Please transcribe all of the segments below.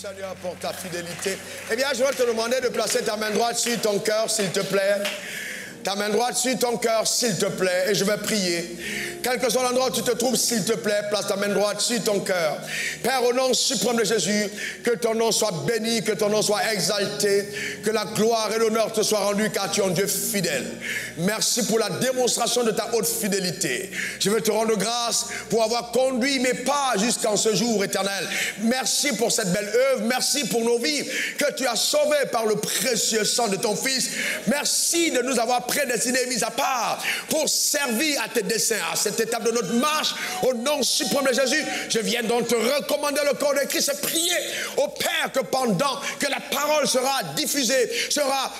Seigneur, pour ta fidélité. Eh bien, je vais te demander de placer ta main droite sur ton cœur, s'il te plaît. Ta main droite sur ton cœur, s'il te plaît, et je vais prier. Quel que soit l'endroit où tu te trouves, s'il te plaît, place ta main droite sur ton cœur. Père, au nom suprême de Jésus, que ton nom soit béni, que ton nom soit exalté, que la gloire et l'honneur te soient rendus, car tu es un Dieu fidèle. Merci pour la démonstration de ta haute fidélité. Je veux te rendre grâce pour avoir conduit mes pas jusqu'en ce jour éternel. Merci pour cette belle œuvre, merci pour nos vies que tu as sauvées par le précieux sang de ton Fils. Merci de nous avoir prédestinés et mis à part pour servir à tes desseins. À cette étape de notre marche, au nom suprême de Jésus, je viens donc te recommander le corps de Christ et prier au Père que pendant que la parole sera diffusée,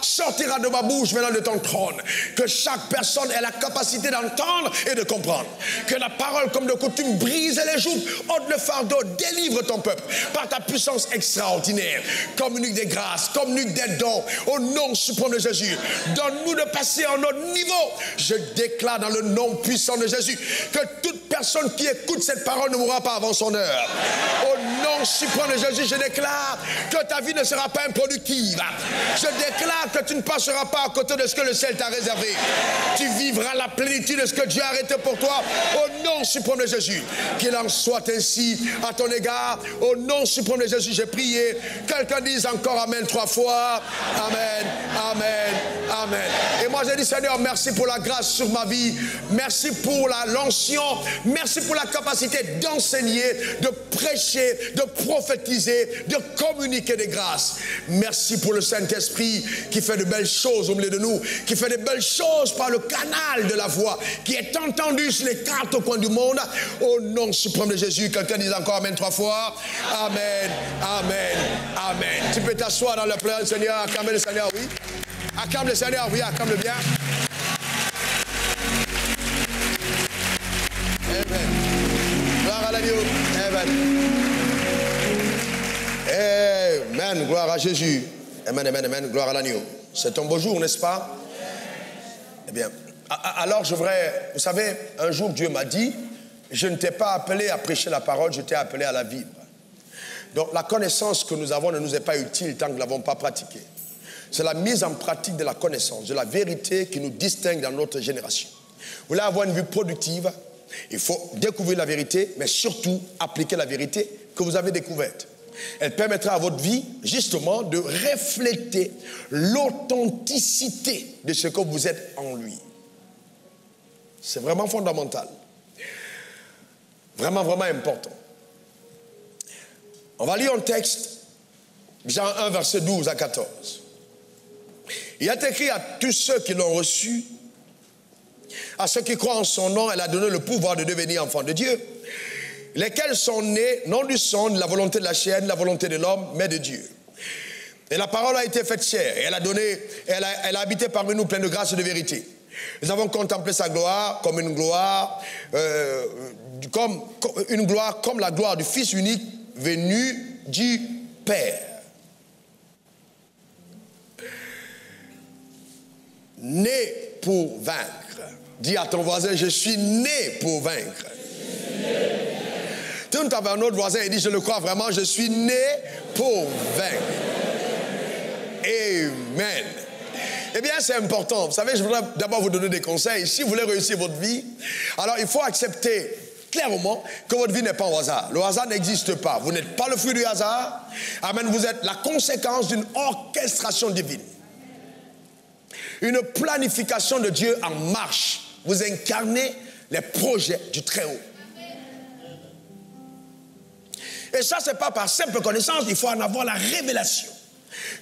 sortira de ma bouche venant de ton trône, que chaque personne ait la capacité d'entendre et de comprendre. Que la parole, comme de coutume, brise les joues, ôte le fardeau, délivre ton peuple par ta puissance extraordinaire. Communique des grâces, communique des dons, au nom suprême de Jésus. Donne-nous de passer à un autre niveau. Je déclare dans le nom puissant de Jésus que toute personne qui écoute cette parole ne mourra pas avant son heure. Au nom suprême de Jésus, je déclare que ta vie ne sera pas improductive. Je déclare que tu ne passeras pas à côté de ce que le ciel t'a réservé. Tu vivras la plénitude de ce que Dieu a arrêté pour toi. Au nom suprême de Jésus, qu'il en soit ainsi à ton égard. Au nom suprême de Jésus, j'ai prié. Quelqu'un dise encore Amen 3 fois. Amen, Amen, Amen. Et moi j'ai dit Seigneur, merci pour la grâce sur ma vie. Merci pour l'onction. Merci pour la capacité d'enseigner, de prêcher, de prophétiser, de communiquer des grâces. Merci pour le Saint-Esprit qui fait de belles choses au milieu de nous, qui fait de belles choses par le canal de la voix, qui est entendu sur les quatre coins du monde. Au nom suprême de Jésus, quelqu'un dit encore Amen 3 fois. Amen, Amen, Amen. Tu peux t'asseoir dans le plein du Seigneur, acclamer le Seigneur, oui. Acclame le Seigneur, oui, acclame-le bien. Amen. Gloire à l'agneau. Amen. Amen. Gloire à Jésus. Amen, amen, amen. Gloire à l'agneau. C'est un beau jour, n'est-ce pas? Eh bien, alors je voudrais... Vous savez, un jour Dieu m'a dit, je ne t'ai pas appelé à prêcher la parole, je t'ai appelé à la vivre. Donc la connaissance que nous avons ne nous est pas utile tant que nous ne l'avons pas pratiquée. C'est la mise en pratique de la connaissance, de la vérité qui nous distingue dans notre génération. Vous voulez avoir une vie productive, il faut découvrir la vérité, mais surtout appliquer la vérité que vous avez découverte. Elle permettra à votre vie, justement, de refléter l'authenticité de ce que vous êtes en lui. C'est vraiment fondamental. Vraiment, vraiment important. On va lire un texte, Jean 1, verset 12 à 14. Il est écrit à tous ceux qui l'ont reçu, à ceux qui croient en son nom, elle a donné le pouvoir de devenir enfants de Dieu, lesquels sont nés, non du sang, de la volonté de la chair, de la volonté de l'homme, mais de Dieu. Et la parole a été faite chair, et elle a habité parmi nous pleine de grâce et de vérité. Nous avons contemplé sa gloire comme une gloire, comme la gloire du Fils unique venu du Père. Né pour vaincre. Dis à ton voisin, je suis né pour vaincre. Tourne vers un autre voisin et dis, je le crois vraiment, je suis né pour vaincre. Amen. Eh bien, c'est important. Vous savez, je voudrais d'abord vous donner des conseils. Si vous voulez réussir votre vie, alors il faut accepter clairement que votre vie n'est pas au hasard. Le hasard n'existe pas. Vous n'êtes pas le fruit du hasard. Amen. Vous êtes la conséquence d'une orchestration divine. Une planification de Dieu en marche. Vous incarnez les projets du Très-Haut. Et ça, ce n'est pas par simple connaissance, il faut en avoir la révélation.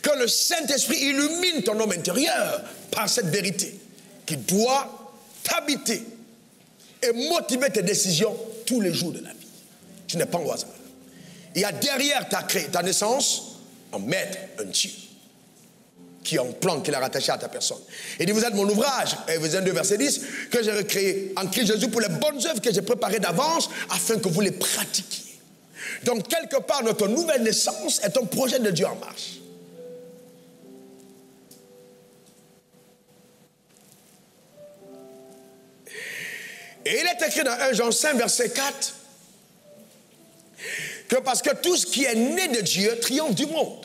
Que le Saint-Esprit illumine ton homme intérieur par cette vérité qui doit t'habiter et motiver tes décisions tous les jours de la vie. Tu n'es pas au hasard. Il y a derrière ta naissance un maître, un Dieu, qui a un plan qu'il a rattaché à ta personne. Il dit, vous êtes mon ouvrage, Éphésiens 2, verset 10, que j'ai recréé en Christ Jésus pour les bonnes œuvres que j'ai préparées d'avance afin que vous les pratiquiez. Donc, quelque part, notre nouvelle naissance est un projet de Dieu en marche. Et il est écrit dans 1 Jean 5, verset 4, que parce que tout ce qui est né de Dieu triomphe du monde.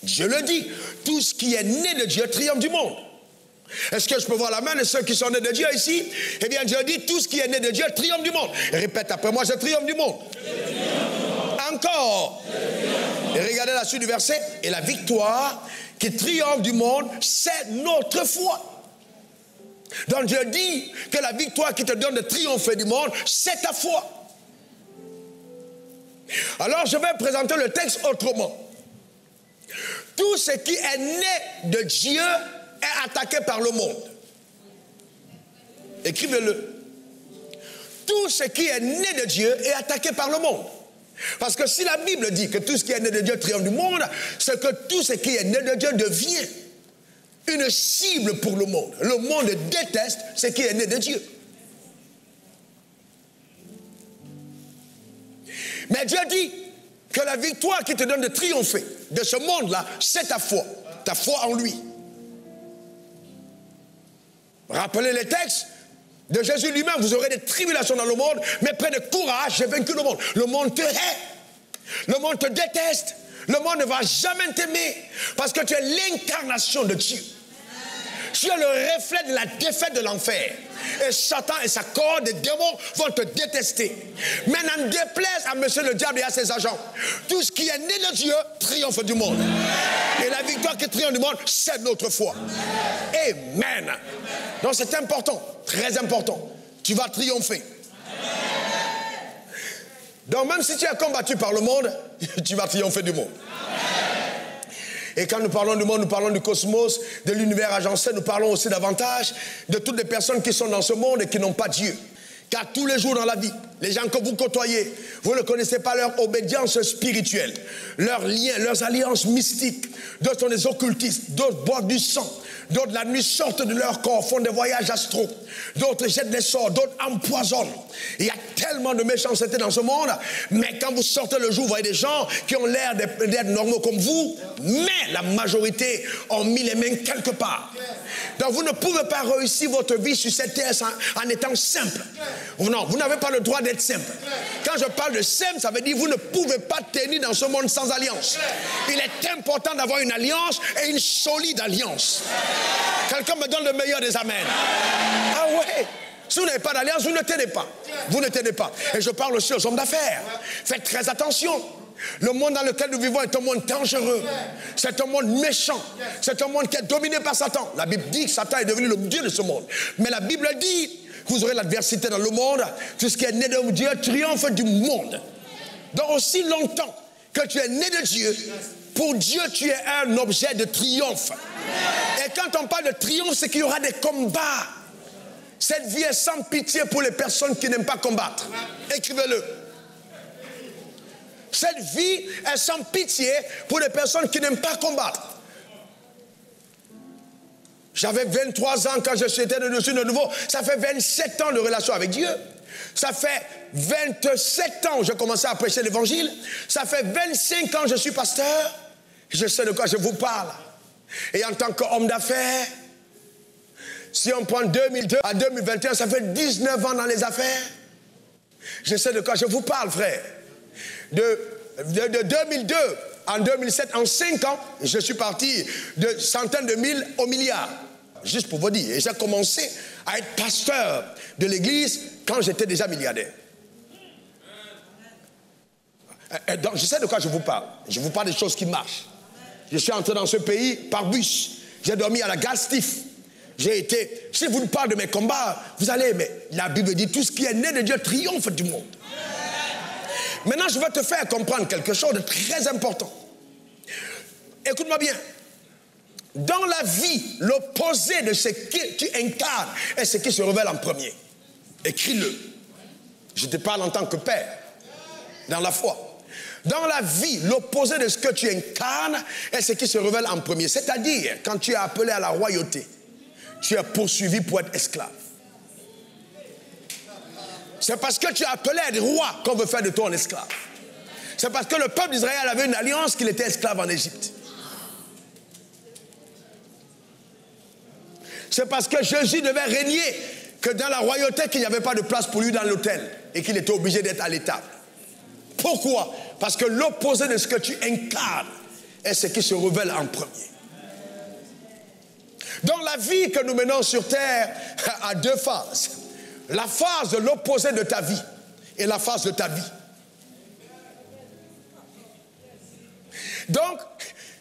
Je le dis, tout ce qui est né de Dieu triomphe du monde. Est-ce que je peux voir la main de ceux qui sont nés de Dieu ici? Eh bien, je dis, tout ce qui est né de Dieu triomphe du monde. Et répète après moi, je triomphe du monde. Encore. Et regardez la suite du verset. Et la victoire qui triomphe du monde, c'est notre foi. Donc Dieu dit que la victoire qui te donne de triompher du monde, c'est ta foi. Alors je vais présenter le texte autrement. Tout ce qui est né de Dieu est attaqué par le monde. Écrivez-le. Tout ce qui est né de Dieu est attaqué par le monde. Parce que si la Bible dit que tout ce qui est né de Dieu triomphe du monde, c'est que tout ce qui est né de Dieu devient une cible pour le monde. Le monde déteste ce qui est né de Dieu. Mais Dieu dit que la victoire qui te donne de triompher de ce monde-là, c'est ta foi en lui. Rappelez les textes de Jésus lui-même, vous aurez des tribulations dans le monde, mais prenez courage, j'ai vaincu le monde. Le monde te hait, le monde te déteste, le monde ne va jamais t'aimer, parce que tu es l'incarnation de Dieu. Tu es le reflet de la défaite de l'enfer. Et Satan et sa corde des démons vont te détester. Mais n'en déplaise à monsieur le diable et à ses agents. Tout ce qui est né de Dieu triomphe du monde. Et la victoire qui triomphe du monde, c'est notre foi. Amen. Donc c'est important, très important. Tu vas triompher. Donc même si tu es combattu par le monde, tu vas triompher du monde. Et quand nous parlons du monde, nous parlons du cosmos, de l'univers agencé, nous parlons aussi davantage de toutes les personnes qui sont dans ce monde et qui n'ont pas Dieu. Car tous les jours dans la vie, les gens que vous côtoyez, vous ne connaissez pas leur obédience spirituelle, leurs liens, leurs alliances mystiques. D'autres sont des occultistes, d'autres boivent du sang, d'autres la nuit sortent de leur corps, font des voyages astraux, d'autres jettent des sorts, d'autres empoisonnent. Il y a tellement de méchanceté dans ce monde, mais quand vous sortez le jour, vous voyez des gens qui ont l'air d'être normaux comme vous, mais la majorité ont mis les mains quelque part. Donc vous ne pouvez pas réussir votre vie sur cette terre en étant simple. Non, vous n'avez pas le droit d'être simple. Quand je parle de simple, ça veut dire que vous ne pouvez pas tenir dans ce monde sans alliance. Il est important d'avoir une alliance et une solide alliance. Quelqu'un me donne le meilleur des amens. Ah ouais. Si vous n'avez pas d'alliance, vous ne tenez pas. Vous ne tenez pas. Et je parle aussi aux hommes d'affaires. Faites très attention. Le monde dans lequel nous vivons est un monde dangereux. C'est un monde méchant. C'est un monde qui est dominé par Satan. La Bible dit que Satan est devenu le Dieu de ce monde. Mais la Bible dit que vous aurez l'adversité dans le monde. Tout ce qui est né de Dieu triomphe du monde. Donc aussi longtemps que tu es né de Dieu, pour Dieu tu es un objet de triomphe. Et quand on parle de triomphe, c'est qu'il y aura des combats. Cette vie est sans pitié pour les personnes qui n'aiment pas combattre. Écrivez-le. Cette vie est sans pitié pour les personnes qui n'aiment pas combattre. J'avais 23 ans quand je suis de nouveau. Ça fait 27 ans de relation avec Dieu. Ça fait 27 ans que j'ai commencé à prêcher l'évangile. Ça fait 25 ans que je suis pasteur. Je sais de quoi je vous parle. Et en tant qu'homme d'affaires, si on prend 2002 à 2021, ça fait 19 ans dans les affaires. Je sais de quoi je vous parle, frère. De 2002 en 2007, en 5 ans, je suis parti de centaines de mille au milliard. Juste pour vous dire. Et j'ai commencé à être pasteur de l'église quand j'étais déjà milliardaire. Et donc, je sais de quoi je vous parle. Je vous parle des choses qui marchent. Je suis entré dans ce pays par bus. J'ai dormi à la gare Stif. J'ai été... Si je vous parle de mes combats, vous allez aimer. La Bible dit tout ce qui est né de Dieu triomphe du monde. Maintenant, je vais te faire comprendre quelque chose de très important. Écoute-moi bien. Dans la vie, l'opposé de ce que tu incarnes est ce qui se révèle en premier. Écris-le. Je te parle en tant que père, dans la foi. Dans la vie, l'opposé de ce que tu incarnes est ce qui se révèle en premier. C'est-à-dire, quand tu es appelé à la royauté, tu es poursuivi pour être esclave. C'est parce que tu es appelé à être roi qu'on veut faire de toi un esclave. C'est parce que le peuple d'Israël avait une alliance qu'il était esclave en Égypte. C'est parce que Jésus devait régner que dans la royauté qu'il n'y avait pas de place pour lui dans l'autel et qu'il était obligé d'être à l'étable. Pourquoi? Parce que l'opposé de ce que tu incarnes est ce qui se révèle en premier. Donc la vie que nous menons sur terre a deux phases. La phase de l'opposé de ta vie et la phase de ta vie. Donc,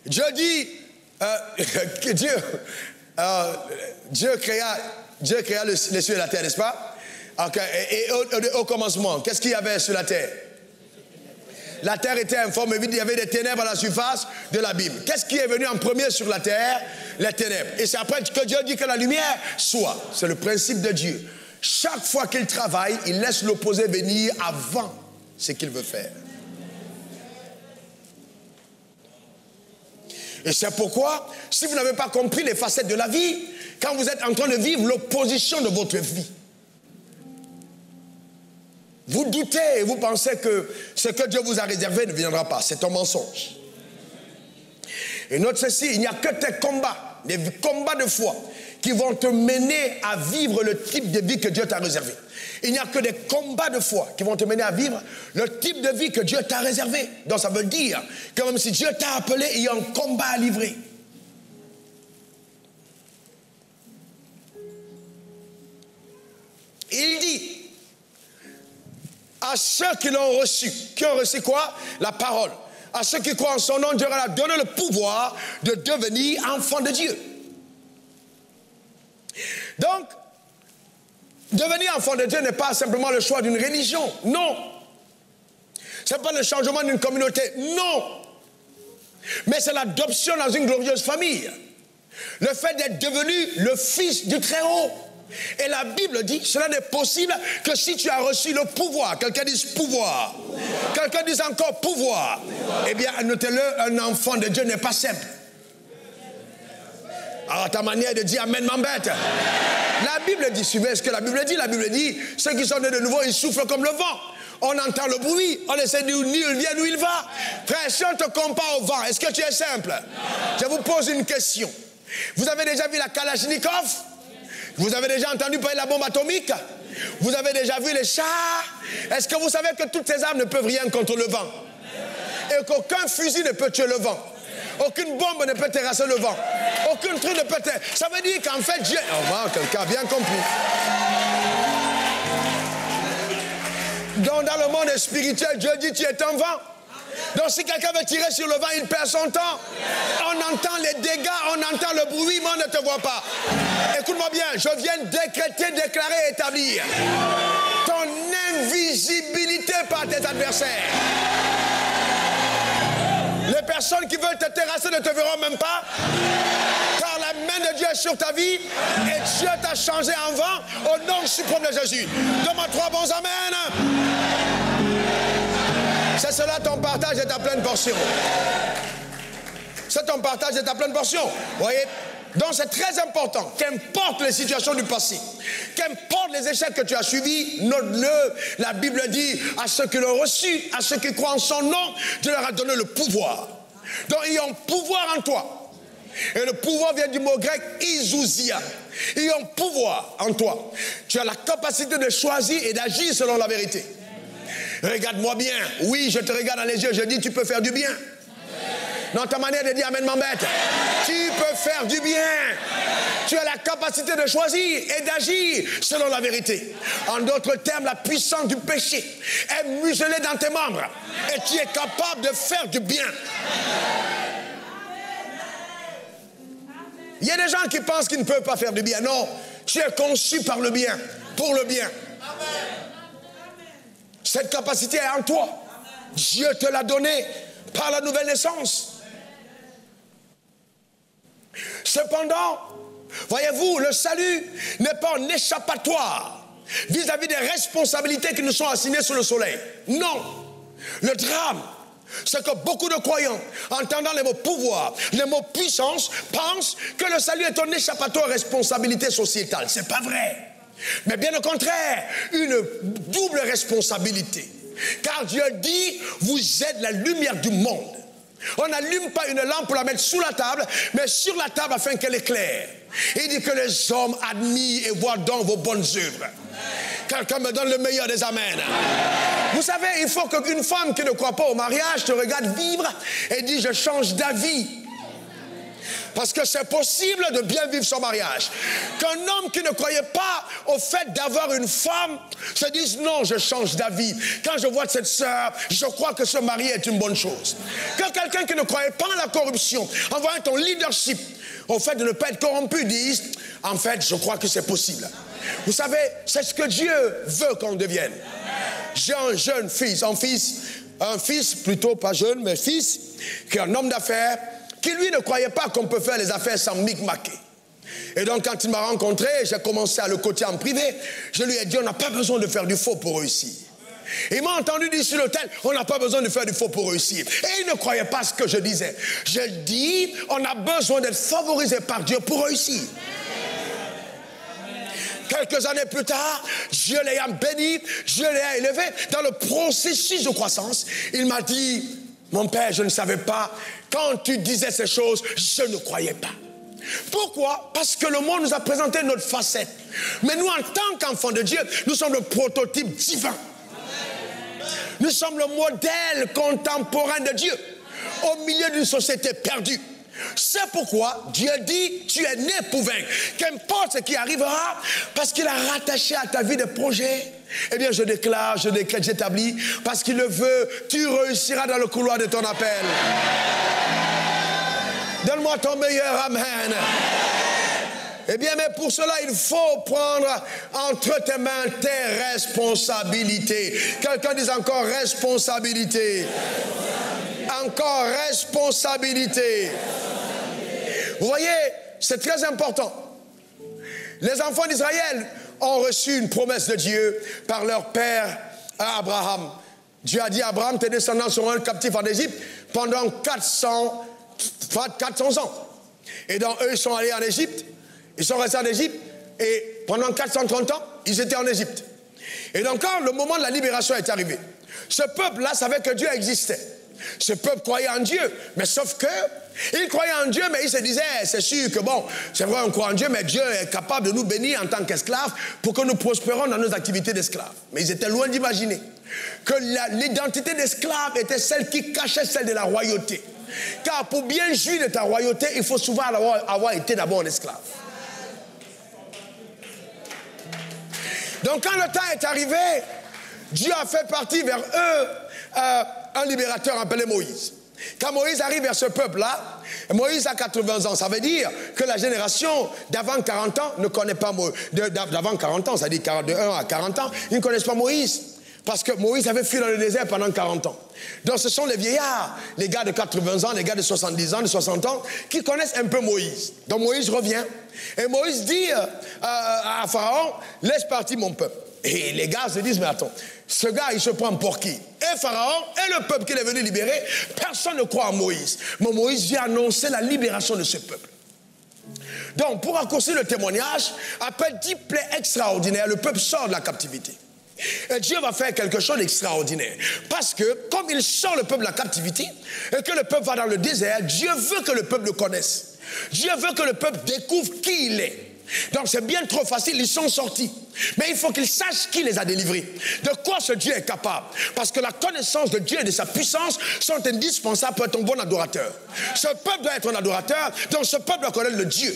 Dieu dit que Dieu créa les cieux et la terre, n'est-ce pas? Okay. Et au commencement, qu'est-ce qu'il y avait sur la terre? La terre était informe et vide, il y avait des ténèbres à la surface de l'abîme. Qu'est-ce qui est venu en premier sur la terre? Les ténèbres. Et c'est après que Dieu dit que la lumière soit. C'est le principe de Dieu. Chaque fois qu'il travaille, il laisse l'opposé venir avant ce qu'il veut faire. Et c'est pourquoi, si vous n'avez pas compris les facettes de la vie, quand vous êtes en train de vivre l'opposition de votre vie, vous doutez et vous pensez que ce que Dieu vous a réservé ne viendra pas. C'est un mensonge. Et note ceci, il n'y a que tes combats, des combats de foi, qui vont te mener à vivre le type de vie que Dieu t'a réservé. Il n'y a que des combats de foi qui vont te mener à vivre le type de vie que Dieu t'a réservé. Donc ça veut dire que même si Dieu t'a appelé, il y a un combat à livrer. Il dit à ceux qui l'ont reçu, qui ont reçu quoi? La parole. À ceux qui croient en son nom, Dieu leur a donné le pouvoir de devenir enfants de Dieu. Donc, devenir enfant de Dieu n'est pas simplement le choix d'une religion. Non. Ce n'est pas le changement d'une communauté. Non. Mais c'est l'adoption dans une glorieuse famille. Le fait d'être devenu le fils du Très-Haut. Et la Bible dit, cela n'est possible que si tu as reçu le pouvoir. Quelqu'un dise pouvoir. Quelqu'un dise encore pouvoir. Eh bien, notez-le, un enfant de Dieu n'est pas simple. Alors ta manière de dire amen m'embête. La Bible dit, suivez ce que la Bible dit. La Bible dit, ceux qui sont nés de nouveau, ils soufflent comme le vent. On entend le bruit, on essaie d'où il vient, d'où il va. Frère, si on te compare au vent, est-ce que tu es simple? Je vous pose une question. Vous avez déjà vu la Kalachnikov? Vous avez déjà entendu parler de la bombe atomique? Vous avez déjà vu les chars? Est-ce que vous savez que toutes ces armes ne peuvent rien contre le vent? Et qu'aucun fusil ne peut tuer le vent? Aucune bombe ne peut terrasser le vent. Aucun truc ne peut terrasser. Ça veut dire qu'en fait, Dieu... Oh, quelqu'un a bien compris. Donc, dans le monde spirituel, Dieu dit, tu es un vent. Donc, si quelqu'un veut tirer sur le vent, il perd son temps. On entend les dégâts, on entend le bruit, mais on ne te voit pas. Écoute-moi bien, je viens décréter, déclarer, établir ton invisibilité par tes adversaires. Les personnes qui veulent te terrasser ne te verront même pas. Car la main de Dieu est sur ta vie et Dieu t'a changé en vent au nom suprême de Jésus. Donne-moi 3 bons amen. C'est cela ton partage et ta pleine portion. C'est ton partage et ta pleine portion. Vous voyez? Donc c'est très important, qu'importe les situations du passé, qu'importe les échecs que tu as suivis, note-le, la Bible dit à ceux qui l'ont reçu, à ceux qui croient en son nom, Dieu leur a donné le pouvoir. Donc ils ont pouvoir en toi. Et le pouvoir vient du mot grec isousia. Ils ont pouvoir en toi. Tu as la capacité de choisir et d'agir selon la vérité. Regarde-moi bien. Oui, je te regarde dans les yeux, je dis tu peux faire du bien. Non, ta manière de dire amen m'embête. Tu peux faire du bien. Tu as la capacité de choisir et d'agir selon la vérité. En d'autres termes, la puissance du péché est muselée dans tes membres. Et tu es capable de faire du bien. Il y a des gens qui pensent qu'ils ne peuvent pas faire du bien. Non, tu es conçu par le bien, pour le bien. Cette capacité est en toi. Dieu te l'a donnée par la nouvelle naissance. Cependant, voyez-vous, le salut n'est pas un échappatoire vis-à-vis des responsabilités qui nous sont assignées sous le soleil. Non. Le drame, c'est que beaucoup de croyants, entendant les mots pouvoir, les mots puissance, pensent que le salut est un échappatoire responsabilité sociétale. C'est pas vrai. Mais bien au contraire, une double responsabilité. Car Dieu dit, vous êtes la lumière du monde. On n'allume pas une lampe pour la mettre sous la table, mais sur la table afin qu'elle éclaire. Il dit que les hommes admirent et voient donc vos bonnes œuvres. Quelqu'un me donne le meilleur des amens. Vous savez, il faut qu'une femme qui ne croit pas au mariage te regarde vivre et dit je change d'avis. Parce que c'est possible de bien vivre son mariage. Qu'un homme qui ne croyait pas au fait d'avoir une femme se dise non, je change d'avis. Quand je vois cette sœur, je crois que se marier est une bonne chose. Que quelqu'un qui ne croyait pas en la corruption, en voyant ton leadership, au fait de ne pas être corrompu, dise en fait, je crois que c'est possible. Vous savez, c'est ce que Dieu veut qu'on devienne. J'ai un jeune fils, un fils plutôt pas jeune, mais fils, qui est un homme d'affaires, qui lui ne croyait pas qu'on peut faire les affaires sans micmaquer. Et donc quand il m'a rencontré, j'ai commencé à le coacher en privé. Je lui ai dit, on n'a pas besoin de faire du faux pour réussir. Il m'a entendu dire sur l'autel, on n'a pas besoin de faire du faux pour réussir. Et il ne croyait pas ce que je disais. Je dis, on a besoin d'être favorisé par Dieu pour réussir. Quelques années plus tard, Dieu l'a béni, Dieu l'a élevé. Dans le processus de croissance, il m'a dit, mon père, je ne savais pas. Quand tu disais ces choses, je ne croyais pas. Pourquoi? Parce que le monde nous a présenté notre facette. Mais nous, en tant qu'enfants de Dieu, nous sommes le prototype divin. Nous sommes le modèle contemporain de Dieu au milieu d'une société perdue. C'est pourquoi Dieu dit, tu es né pour vaincre. Qu'importe ce qui arrivera, parce qu'il a rattaché à ta vie des projets. Eh bien, je déclare, je décrète, j'établis, parce qu'il le veut, tu réussiras dans le couloir de ton appel. Donne-moi ton meilleur amen. Eh bien, mais pour cela, il faut prendre entre tes mains tes responsabilités. Quelqu'un dise encore responsabilité. Encore responsabilité. Vous voyez, c'est très important. Les enfants d'Israël ont reçu une promesse de Dieu par leur père Abraham. Dieu a dit à Abraham, tes descendants seront captifs en Égypte pendant 400 ans. Et donc eux, ils sont allés en Égypte, ils sont restés en Égypte, et pendant 430 ans, ils étaient en Égypte. Et donc quand le moment de la libération est arrivé, ce peuple-là savait que Dieu existait. Ce peuple croyait en Dieu, mais sauf que il croyait en Dieu, mais il se disait, c'est sûr que bon, c'est vrai, on croit en Dieu, mais Dieu est capable de nous bénir en tant qu'esclaves pour que nous prospérons dans nos activités d'esclaves. Mais ils étaient loin d'imaginer que l'identité d'esclave était celle qui cachait celle de la royauté. Car pour bien jouir de ta royauté, il faut souvent avoir été d'abord un esclave. Donc quand le temps est arrivé, Dieu a fait partir vers eux un libérateur appelé Moïse. Quand Moïse arrive vers ce peuple-là, Moïse a 80 ans. Ça veut dire que la génération d'avant 40 ans ne connaît pas Moïse. D'avant 40 ans, ça dit de 1 à 40 ans, ils ne connaissent pas Moïse. Parce que Moïse avait fui dans le désert pendant 40 ans. Donc ce sont les vieillards, les gars de 80 ans, les gars de 70 ans, de 60 ans, qui connaissent un peu Moïse. Donc Moïse revient. Et Moïse dit à Pharaon, laisse partir mon peuple. Et les gars se disent, mais attends, ce gars, il se prend pour qui? Et Pharaon et le peuple qu'il est venu libérer, personne ne croit en Moïse. Mais Moïse vient annoncer la libération de ce peuple. Donc, pour raccourcir le témoignage, après 10 plaies extraordinaires, le peuple sort de la captivité. Et Dieu va faire quelque chose d'extraordinaire. Parce que, comme il sort le peuple de la captivité, et que le peuple va dans le désert, Dieu veut que le peuple le connaisse. Dieu veut que le peuple découvre qui il est. Donc c'est bien trop facile, ils sont sortis. Mais il faut qu'ils sachent qui les a délivrés. De quoi ce Dieu est capable. Parce que la connaissance de Dieu et de sa puissance sont indispensables pour être un bon adorateur. Ce peuple doit être un adorateur, donc ce peuple doit connaître le Dieu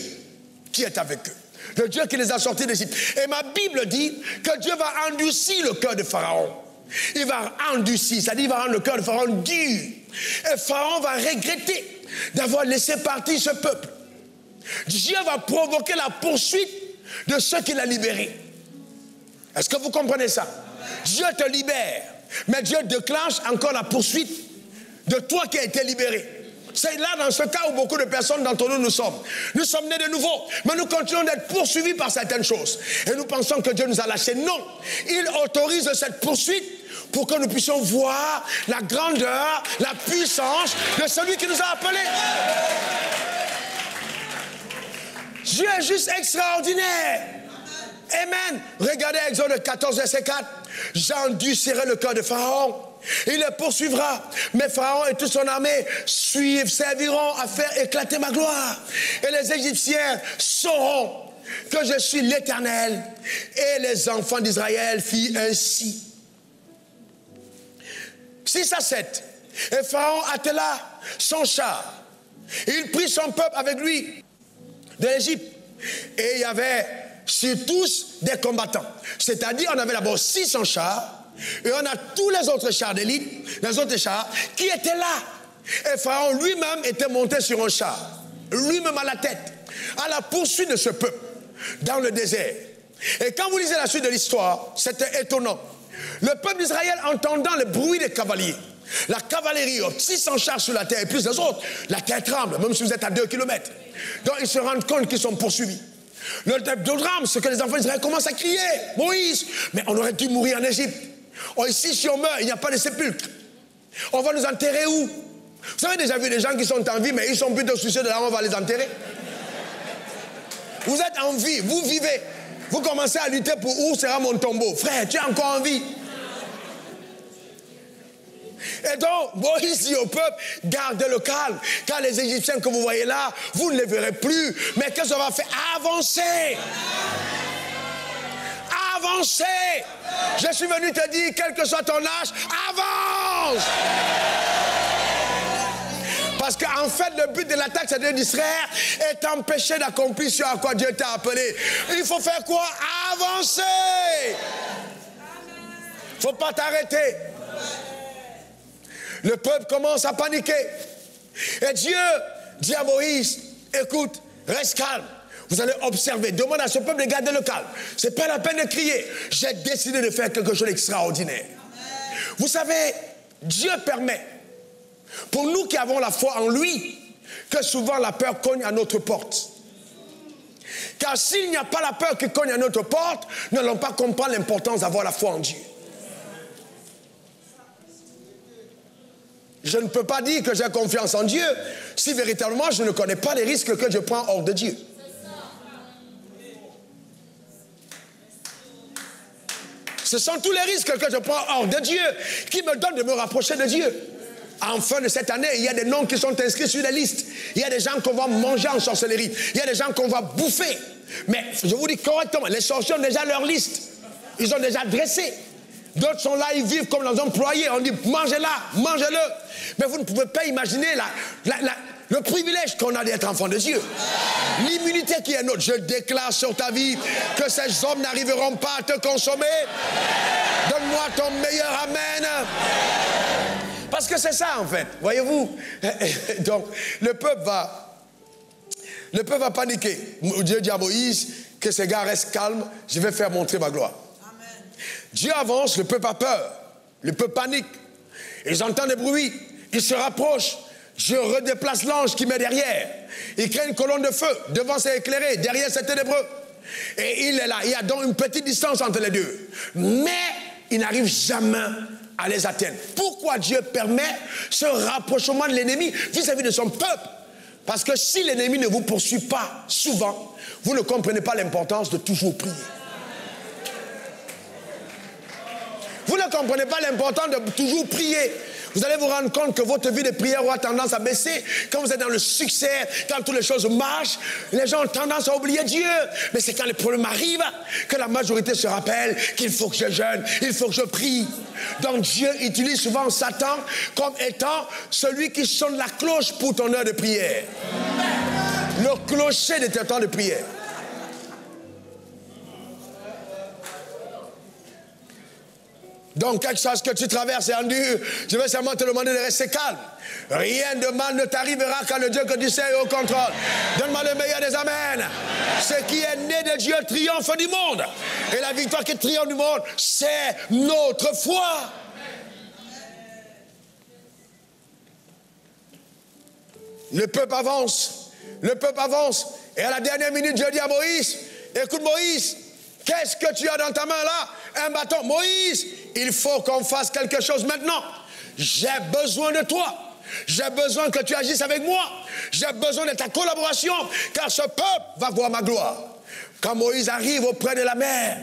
qui est avec eux. Le Dieu qui les a sortis d'Égypte. Et ma Bible dit que Dieu va endurcir le cœur de Pharaon. Il va endurcir, c'est-à-dire il va rendre le cœur de Pharaon dur. Et Pharaon va regretter d'avoir laissé partir ce peuple. Dieu va provoquer la poursuite de ceux qu'il a libérés. Est-ce que vous comprenez ça? Dieu te libère, mais Dieu déclenche encore la poursuite de toi qui as été libéré. C'est là dans ce cas où beaucoup de personnes d'entre nous sommes. Nous sommes nés de nouveau, mais nous continuons d'être poursuivis par certaines choses. Et nous pensons que Dieu nous a lâchés. Non, il autorise cette poursuite pour que nous puissions voir la grandeur, la puissance de celui qui nous a appelés. Dieu est juste extraordinaire. Amen. Regardez Exode 14, verset 4. J'endurcirai le cœur de Pharaon Il les poursuivra. Mais Pharaon et toute son armée serviront à faire éclater ma gloire. Et les Égyptiens sauront que je suis l'Éternel. Et les enfants d'Israël firent ainsi. 6 à 7. Et Pharaon attela son char. Il prit son peuple avec lui de l'Égypte. Et il y avait sur tous des combattants. C'est-à-dire, on avait d'abord 600 chars. Et on a tous les autres chars d'élite, les autres chars, qui étaient là. Et Pharaon lui-même était monté sur un char, lui-même à la tête, à la poursuite de ce peuple, dans le désert. Et quand vous lisez la suite de l'histoire, c'était étonnant. Le peuple d'Israël, entendant le bruit des cavaliers, la cavalerie, 600 chars sur la terre, et plus les autres, la terre tremble, même si vous êtes à 2 kilomètres. Donc ils se rendent compte qu'ils sont poursuivis. Le drame, c'est que les enfants d'Israël commencent à crier, Moïse, mais on aurait dû mourir en Égypte. Oh, ici, si on meurt, il n'y a pas de sépulcre. On va nous enterrer où? Vous avez déjà vu des gens qui sont en vie, mais ils sont plutôt soucieux de là où on va les enterrer. Vous êtes en vie, vous vivez. Vous commencez à lutter pour où sera mon tombeau. Frère, tu es encore en vie. Et donc, Moïse dit au peuple, gardez le calme. Car les Égyptiens que vous voyez là, vous ne les verrez plus. Mais qu'est-ce qu'on va faire? Avancer. Avancer. Je suis venu te dire, quel que soit ton âge, avance. Parce qu'en fait, le but de l'attaque, c'est de distraire et t'empêcher d'accomplir ce à quoi Dieu t'a appelé. Il faut faire quoi? Avancer. Il ne faut pas t'arrêter. Le peuple commence à paniquer. Et Dieu dit à Moïse, écoute, reste calme. Vous allez observer, demande à ce peuple de garder le calme. Ce n'est pas la peine de crier. J'ai décidé de faire quelque chose d'extraordinaire. Vous savez, Dieu permet, pour nous qui avons la foi en lui, que souvent la peur cogne à notre porte. Car s'il n'y a pas la peur qui cogne à notre porte, nous n'allons pas comprendre l'importance d'avoir la foi en Dieu. Je ne peux pas dire que j'ai confiance en Dieu si véritablement je ne connais pas les risques que je prends hors de Dieu. Ce sont tous les risques que je prends hors de Dieu qui me donnent de me rapprocher de Dieu. En fin de cette année, il y a des noms qui sont inscrits sur la liste. Il y a des gens qu'on va manger en sorcellerie. Il y a des gens qu'on va bouffer. Mais je vous dis correctement, les sorciers ont déjà leur liste. Ils ont déjà dressé. D'autres sont là, ils vivent comme dans un poulailler. On dit, mangez-la, mangez-le. Mais vous ne pouvez pas imaginer le privilège qu'on a d'être enfant de Dieu. L'immunité qui est nôtre. Je déclare sur ta vie que ces hommes n'arriveront pas à te consommer. Donne-moi ton meilleur amen. Parce que c'est ça en fait, voyez-vous. Donc, le peuple va paniquer. Dieu dit à Moïse que ces gars restent calmes, je vais faire montrer ma gloire. Amen. Dieu avance, le peuple a peur, le peuple panique. Ils entendent des bruits, ils se rapprochent. Je redéplace l'ange qui met derrière. Il crée une colonne de feu, devant c'est éclairé, derrière c'est ténébreux. Et il est là, il y a donc une petite distance entre les deux. Mais il n'arrive jamais à les atteindre. Pourquoi Dieu permet ce rapprochement de l'ennemi vis-à-vis de son peuple? Parce que si l'ennemi ne vous poursuit pas souvent, vous ne comprenez pas l'importance de toujours prier. Vous ne comprenez pas l'importance de toujours prier. Vous allez vous rendre compte que votre vie de prière aura tendance à baisser. Quand vous êtes dans le succès, quand toutes les choses marchent, les gens ont tendance à oublier Dieu. Mais c'est quand les problèmes arrivent que la majorité se rappelle qu'il faut que je jeûne, il faut que je prie. Donc Dieu utilise souvent Satan comme étant celui qui sonne la cloche pour ton heure de prière. Le clocher de tes temps de prière. Donc, quelque chose que tu traverses est dur, je vais seulement te demander de rester calme. Rien de mal ne t'arrivera quand le Dieu que tu sais est au contrôle. Donne-moi le meilleur des amens. Ce qui est né de Dieu triomphe du monde. Et la victoire qui triomphe du monde, c'est notre foi. Le peuple avance. Le peuple avance. Et à la dernière minute, Dieu dit à Moïse, écoute Moïse, qu'est-ce que tu as dans ta main là? Un bâton. Moïse, il faut qu'on fasse quelque chose maintenant. J'ai besoin de toi. J'ai besoin que tu agisses avec moi. J'ai besoin de ta collaboration, car ce peuple va voir ma gloire. Quand Moïse arrive auprès de la mer,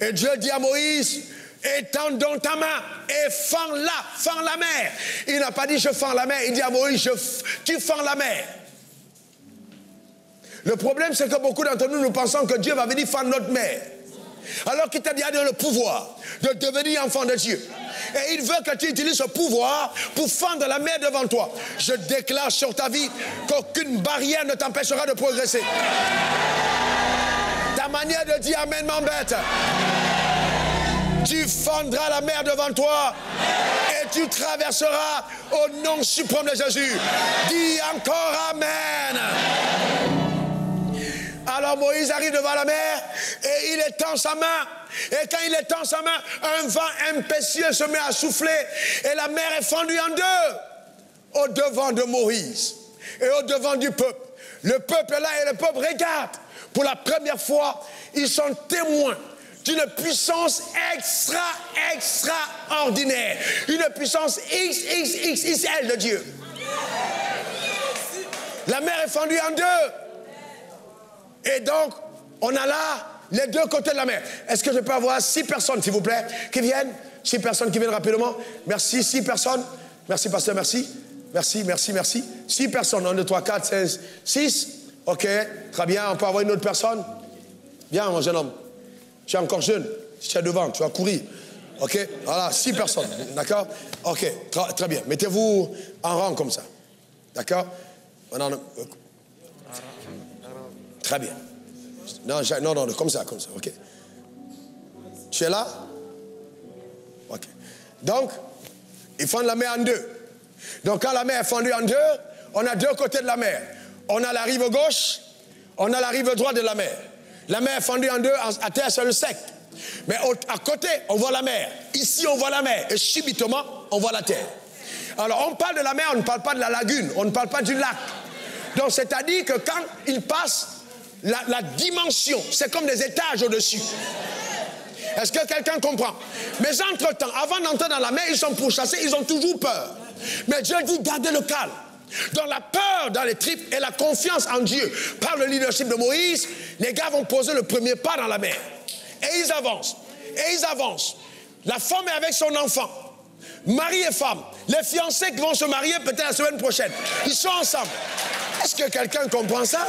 et Dieu dit à Moïse, étends donc ta main et fends la mer. Il n'a pas dit je fends la mer, il dit à Moïse, tu fends la mer. Le problème, c'est que beaucoup d'entre nous pensons que Dieu va venir fendre notre mer. Alors qu'il t'a déjà donné le pouvoir de devenir enfant de Dieu. Et il veut que tu utilises ce pouvoir pour fendre la mer devant toi. Je déclare sur ta vie qu'aucune barrière ne t'empêchera de progresser. Ta manière de dire amen m'embête. Tu fendras la mer devant toi et tu traverseras au nom suprême de Jésus. Dis encore amen. Alors Moïse arrive devant la mer et il étend sa main. Et quand il étend sa main, un vent impétueux se met à souffler et la mer est fendue en deux au devant de Moïse et au devant du peuple. Le peuple est là et le peuple regarde. Pour la première fois, ils sont témoins d'une puissance extraordinaire. Une puissance XXXL de Dieu. La mer est fendue en deux. Et donc, on a là les deux côtés de la mer. Est-ce que je peux avoir 6 personnes, s'il vous plaît, qui viennent? 6 personnes qui viennent rapidement. Merci, 6 personnes. Merci, pasteur, merci. Merci. 6 personnes, 1, 2, 3, 4, 16, 6. OK, très bien. On peut avoir une autre personne? Viens, mon jeune homme. Tu es encore jeune. Si tu es devant, tu vas courir. OK, voilà, 6 personnes. D'accord? OK, très bien. Mettez-vous en rang comme ça. D'accord? Très bien. Non, comme ça, OK. Tu es là? OK. Donc, ils fendent la mer en deux. Donc, quand la mer est fendue en deux, on a deux côtés de la mer. On a la rive gauche, on a la rive droite de la mer. La mer est fendue en deux, à terre, c'est le sec. Mais à côté, on voit la mer. Ici, on voit la mer. Et subitement, on voit la terre. Alors, on parle de la mer, on ne parle pas de la lagune, on ne parle pas du lac. Donc, c'est-à-dire que quand il passe, la dimension, c'est comme des étages au-dessus. Est-ce que quelqu'un comprend? Mais entre-temps, avant d'entrer dans la mer, ils sont pourchassés, ils ont toujours peur. Mais Dieu dit, gardez le calme. Dans la peur dans les tripes et la confiance en Dieu, par le leadership de Moïse, les gars vont poser le premier pas dans la mer. Et ils avancent. La femme est avec son enfant. Mari et femme. Les fiancés qui vont se marier peut-être la semaine prochaine. Ils sont ensemble. Est-ce que quelqu'un comprend ça?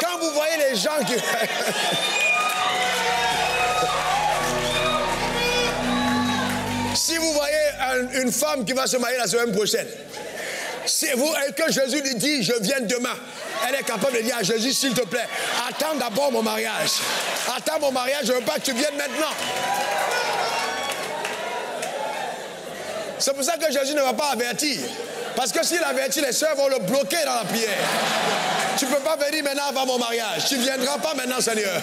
Quand vous voyez les gens qui... Si vous voyez une femme qui va se marier la semaine prochaine, et que Jésus lui dit, je viens demain, elle est capable de dire à Jésus, s'il te plaît, attends d'abord mon mariage. Attends mon mariage, je ne veux pas que tu viennes maintenant. C'est pour ça que Jésus ne va pas avertir. Parce que s'il avertit, les sœurs vont le bloquer dans la prière. Tu ne peux pas venir maintenant avant mon mariage. Tu ne viendras pas maintenant, Seigneur.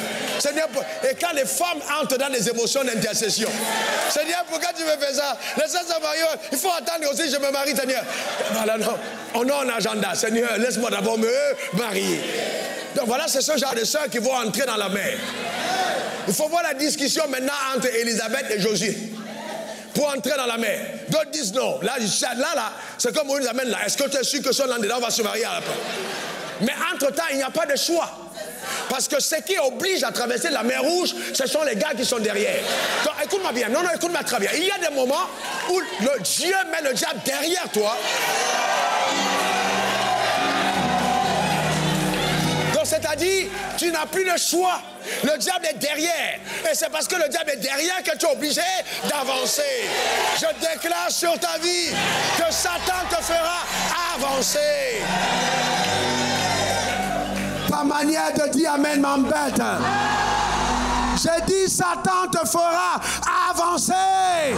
Et quand les femmes entrent dans des émotions d'intercession, Seigneur, pourquoi tu me fais ça? Les sœurs se marient, il faut attendre aussi, je me marie, Seigneur. Voilà, non. On a un agenda. Seigneur, laisse-moi d'abord me marier. Donc voilà, c'est ce genre de sœurs qui vont entrer dans la mer. Il faut voir la discussion maintenant entre Élisabeth et Josué. Pour entrer dans la mer. D'autres disent non. Là, c'est comme on nous amène là. Est-ce que tu es sûr que ce là-dedans va se marier à la fin? Mais entre-temps, il n'y a pas de choix. Parce que ce qui oblige à traverser la mer Rouge, ce sont les gars qui sont derrière. Donc, écoute-moi bien. Non, écoute-moi très bien. Il y a des moments où Dieu met le diable derrière toi. Donc, c'est-à-dire, tu n'as plus le choix. Le diable est derrière. Et c'est parce que le diable est derrière que tu es obligé d'avancer. Je déclare sur ta vie que Satan te fera avancer. Ta manière de dire amen m'embête. J'ai dit Satan te fera avancer.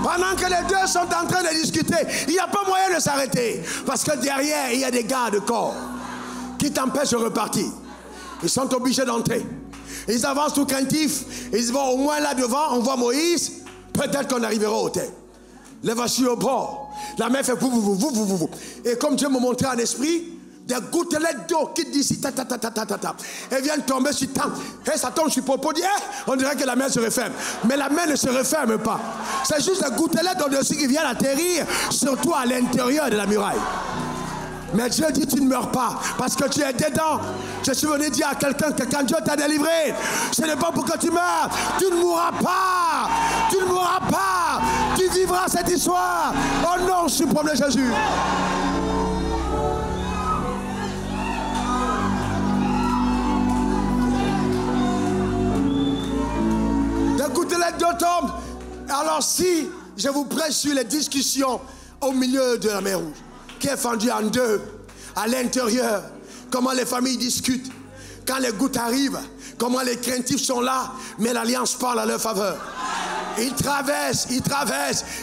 Pendant que les deux sont en train de discuter, il n'y a pas moyen de s'arrêter. Parce que derrière, il y a des gardes corps qui t'empêchent de repartir. Ils sont obligés d'entrer. Ils avancent tout craintifs. Ils vont au moins là devant, on voit Moïse. Peut-être qu'on arrivera au terre. Les voici au bord. La mer fait vous. Et comme Dieu me montrait en esprit, des gouttelettes d'eau qui d'ici, elles viennent tomber sur ta. Et ça tombe sur Popo, dit, on dirait que la mer se referme. Mais la mer ne se referme pas. C'est juste des gouttelettes au-dessus qui viennent atterrir sur toi à l'intérieur de la muraille. Mais Dieu dit tu ne meurs pas parce que tu es dedans. Je suis venu dire à quelqu'un que quand Dieu t'a délivré, ce n'est pas pour que tu meurs. Tu ne mourras pas. Tu ne mourras pas. Tu vivras cette histoire. Au nom suprême de Jésus. Écoutez les deux tombes. Alors si je vous prêche sur les discussions au milieu de la mer Rouge, qui est fendue en deux, à l'intérieur, comment les familles discutent, quand les gouttes arrivent, comment les craintifs sont là, mais l'alliance parle à leur faveur. Ils traversent,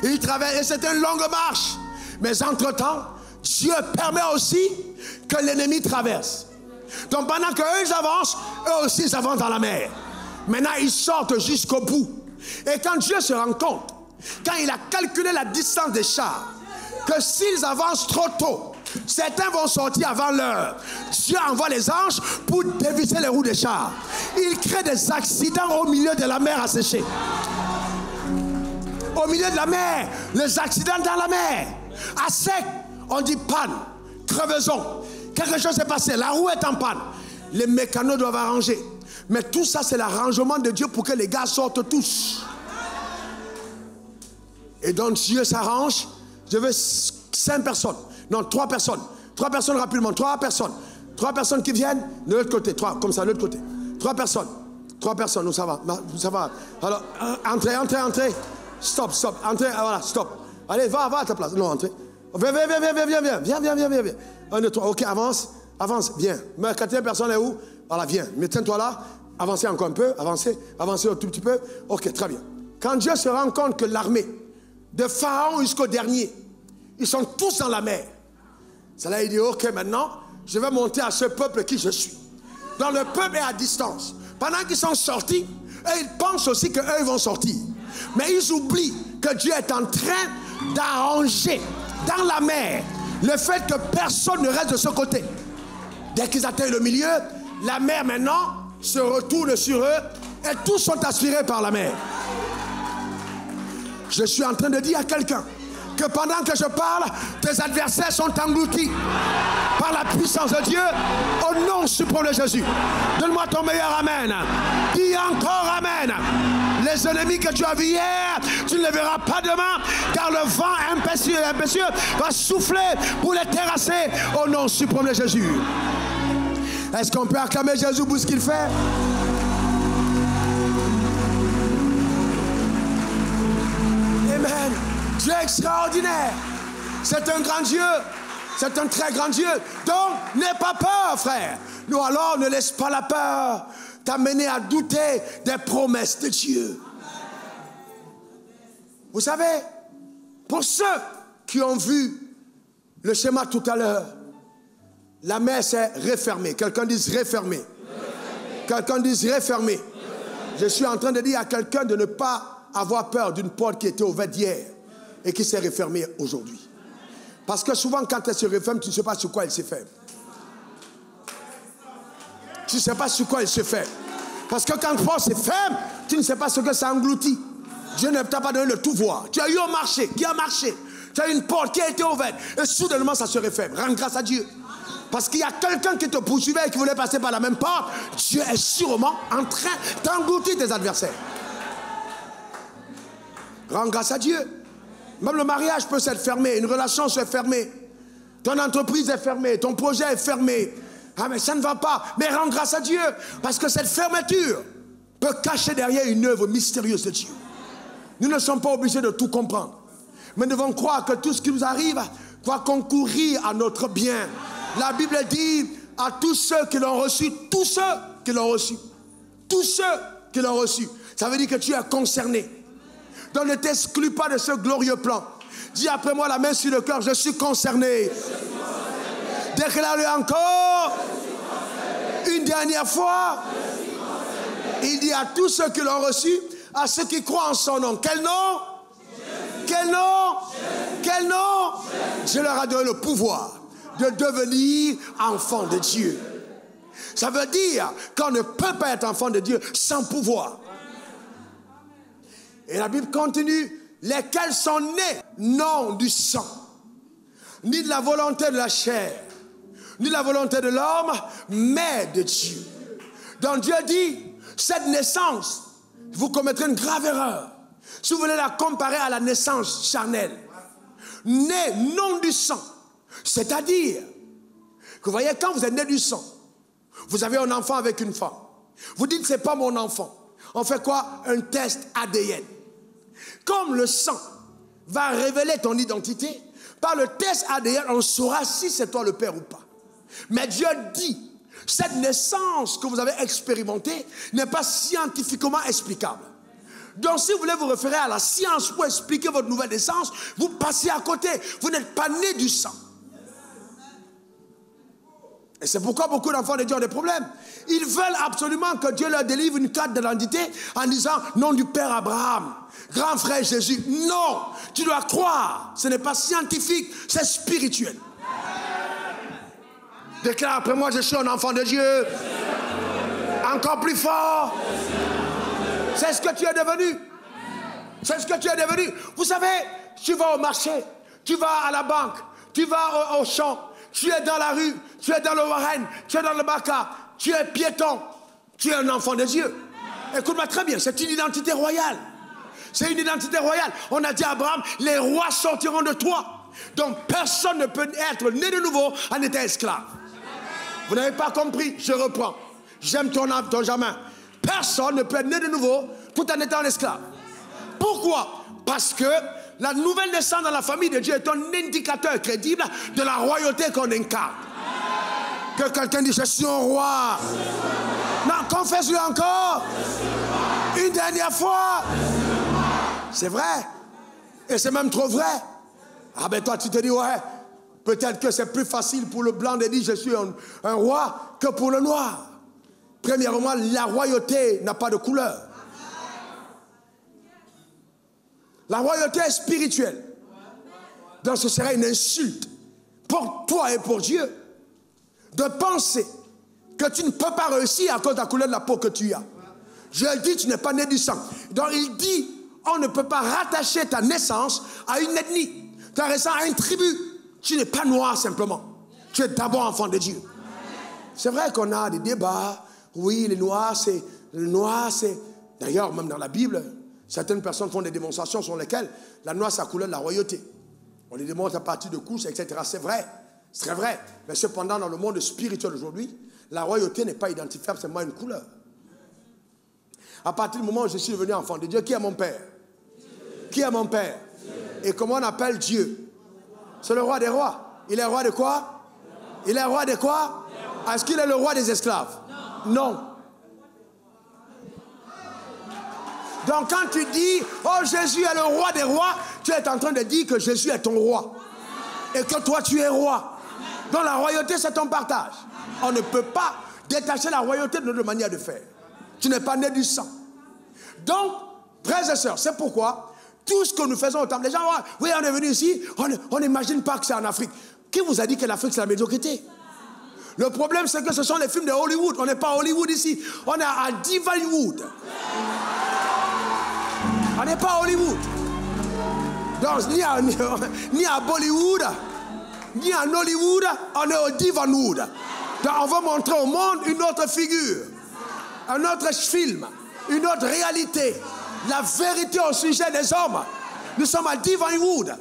et c'est une longue marche. Mais entre-temps, Dieu permet aussi que l'ennemi traverse. Donc pendant qu'eux ils avancent, eux aussi ils avancent dans la mer. Maintenant ils sortent jusqu'au bout. Et quand Dieu se rend compte, quand il a calculé la distance des chars, que s'ils avancent trop tôt, certains vont sortir avant l'heure. Dieu envoie les anges pour dévisser les roues des chars. Il crée des accidents au milieu de la mer asséchée. Au milieu de la mer, les accidents dans la mer. À sec, on dit panne, crevaison. Quelque chose s'est passé, la roue est en panne. Les mécanos doivent arranger. Mais tout ça, c'est l'arrangement de Dieu pour que les gars sortent tous. Et donc Dieu s'arrange. Je veux 5 personnes. Non, 3 personnes. 3 personnes rapidement. 3 personnes. 3 personnes qui viennent de l'autre côté. 3, comme ça, de l'autre côté. 3 personnes. 3 personnes, nous ça va. Ça va. Alors, entrez. Stop. Entrez, voilà, stop. Allez, va à ta place. Non, entrez. Viens. 1, 2, 3. Ok, avance. Viens. Mais la 4e personne est où? Voilà, viens. Mais tiens-toi là. Avancez encore un peu. Avancez un tout petit peu. Ok, très bien. Quand Dieu se rend compte que l'armée, de Pharaon jusqu'au dernier, ils sont tous dans la mer. C'est là il dit, ok, maintenant, je vais monter à ce peuple qui je suis. Donc le peuple est à distance. Pendant qu'ils sont sortis, eux, ils pensent aussi qu'eux, ils vont sortir. Mais ils oublient que Dieu est en train d'arranger dans la mer le fait que personne ne reste de ce côté. Dès qu'ils atteignent le milieu, la mer maintenant se retourne sur eux et tous sont aspirés par la mer. Je suis en train de dire à quelqu'un que pendant que je parle, tes adversaires sont engloutis par la puissance de Dieu au nom suprême de Jésus. Donne-moi ton meilleur amen. Dis encore amen. Les ennemis que tu as vus hier, tu ne les verras pas demain, car le vent impétueux va souffler pour les terrasser au nom suprême de Jésus. Est-ce qu'on peut acclamer Jésus pour ce qu'il fait? Amen. Dieu est extraordinaire. C'est un grand Dieu. C'est un très grand Dieu. Donc, n'aie pas peur, frère. Nous alors, ne laisse pas la peur t'amener à douter des promesses de Dieu. Vous savez, pour ceux qui ont vu le schéma tout à l'heure, la mer s'est refermée. Quelqu'un dise refermée. Quelqu'un dise refermée. Je suis en train de dire à quelqu'un de ne pas avoir peur d'une porte qui était ouverte hier et qui s'est refermée aujourd'hui. Parce que souvent, quand elle se referme, tu ne sais pas sur quoi elle se ferme. Tu ne sais pas sur quoi elle se ferme. Parce que quand une porte se ferme, tu ne sais pas ce que ça engloutit. Dieu ne t'a pas donné le tout voir. Tu as eu un marché qui a marché. Tu as eu une porte qui a été ouverte. Et soudainement, ça se referme. Rends grâce à Dieu. Parce qu'il y a quelqu'un qui te poursuivait et qui voulait passer par la même porte. Dieu est sûrement en train d'engloutir tes adversaires. Rends grâce à Dieu. Même le mariage peut s'être fermé. Une relation s'est fermée. Ton entreprise est fermée. Ton projet est fermé. Ah mais ça ne va pas. Mais rends grâce à Dieu. Parce que cette fermeture peut cacher derrière une œuvre mystérieuse de Dieu. Nous ne sommes pas obligés de tout comprendre. Mais nous devons croire que tout ce qui nous arrive va concourir à notre bien. La Bible dit à tous ceux qui l'ont reçu, tous ceux qui l'ont reçu, tous ceux qui l'ont reçu. Ça veut dire que tu es concerné. Donc ne t'exclus pas de ce glorieux plan. Dis après moi la main sur le cœur, je suis concerné. Déclare-le encore. Une dernière fois. Il dit à tous ceux qui l'ont reçu, à ceux qui croient en son nom. Quel nom? Quel nom? Quel nom? Je leur ai donné le pouvoir de devenir enfant de Dieu. Ça veut dire qu'on ne peut pas être enfant de Dieu sans pouvoir. Et la Bible continue, lesquels sont nés non du sang, ni de la volonté de la chair, ni la volonté de l'homme, mais de Dieu. Donc Dieu dit, cette naissance, vous commettrez une grave erreur. Si vous voulez la comparer à la naissance charnelle, né non du sang, c'est-à-dire que vous voyez, quand vous êtes né du sang, vous avez un enfant avec une femme. Vous dites, c'est pas mon enfant. On fait quoi? Un test ADN. Comme le sang va révéler ton identité, par le test ADN, on saura si c'est toi le père ou pas. Mais Dieu dit, cette naissance que vous avez expérimentée n'est pas scientifiquement explicable. Donc si vous voulez vous référer à la science pour expliquer votre nouvelle naissance, vous passez à côté. Vous n'êtes pas né du sang. Et c'est pourquoi beaucoup d'enfants de Dieu ont des problèmes. Ils veulent absolument que Dieu leur délivre une carte d'identité en disant « Nom du Père Abraham, grand frère Jésus ». Non, tu dois croire. Ce n'est pas scientifique, c'est spirituel. Déclare après moi, je suis un enfant de Dieu. Encore plus fort. C'est ce que tu es devenu. C'est ce que tu es devenu. Vous savez, tu vas au marché, tu vas à la banque, tu vas au champ, tu es dans la rue, tu es dans le Warren, tu es dans le Baka, tu es piéton, tu es un enfant de Dieu. Écoute-moi très bien, c'est une identité royale. C'est une identité royale. On a dit à Abraham, les rois sortiront de toi. Donc personne ne peut être né de nouveau en étant esclave. Vous n'avez pas compris, je reprends. J'aime ton âme, ton jamin. Personne ne peut être né de nouveau tout en étant un esclave. Pourquoi? Parce que la nouvelle naissance dans la famille de Dieu est un indicateur crédible de la royauté qu'on incarne. Que quelqu'un dise, je suis un roi. Non, confesse-le encore. Une dernière fois. C'est vrai. Et c'est même trop vrai. Ah ben toi tu te dis, ouais, peut-être que c'est plus facile pour le blanc de dire je suis un roi que pour le noir. Premièrement, la royauté n'a pas de couleur. La royauté est spirituelle. Donc ce serait une insulte pour toi et pour Dieu de penser que tu ne peux pas réussir à cause de la couleur de la peau que tu as. Je dis, tu n'es pas né du sang. Donc il dit, on ne peut pas rattacher ta naissance à une ethnie, ta naissance à une tribu. Tu n'es pas noir simplement. Tu es d'abord enfant de Dieu. C'est vrai qu'on a des débats. Oui, les noirs, c'est... D'ailleurs, même dans la Bible, certaines personnes font des démonstrations sur lesquelles la noix, c'est la couleur de la royauté. On les démontre à partir de couches, etc. C'est vrai. C'est très vrai. Mais cependant, dans le monde spirituel aujourd'hui, la royauté n'est pas identifiable, c'est seulement une couleur. À partir du moment où je suis devenu enfant de Dieu, qui est mon père? Qui est mon père? Et comment on appelle Dieu? C'est le roi des rois. Il est roi de quoi? Il est roi de quoi? Est-ce qu'il est le roi des esclaves? Non. Donc quand tu dis, oh Jésus est le roi des rois, tu es en train de dire que Jésus est ton roi. Et que toi tu es roi. Donc la royauté c'est ton partage. On ne peut pas détacher la royauté de notre manière de faire. Tu n'es pas né du sang. Donc, frères et sœurs, c'est pourquoi tout ce que nous faisons au temple, les gens, oui, on est venu ici, on n'imagine pas que c'est en Afrique. Qui vous a dit que l'Afrique c'est la médiocrité? Le problème c'est que ce sont les films de Hollywood. On n'est pas à Hollywood ici, on est à Divinewood. On n'est pas à Hollywood. Donc, ni à Bollywood, ni à Nollywood, on est au Divinewood. Donc, on va montrer au monde une autre figure, un autre film, une autre réalité, la vérité au sujet des hommes. Nous sommes à Divinewood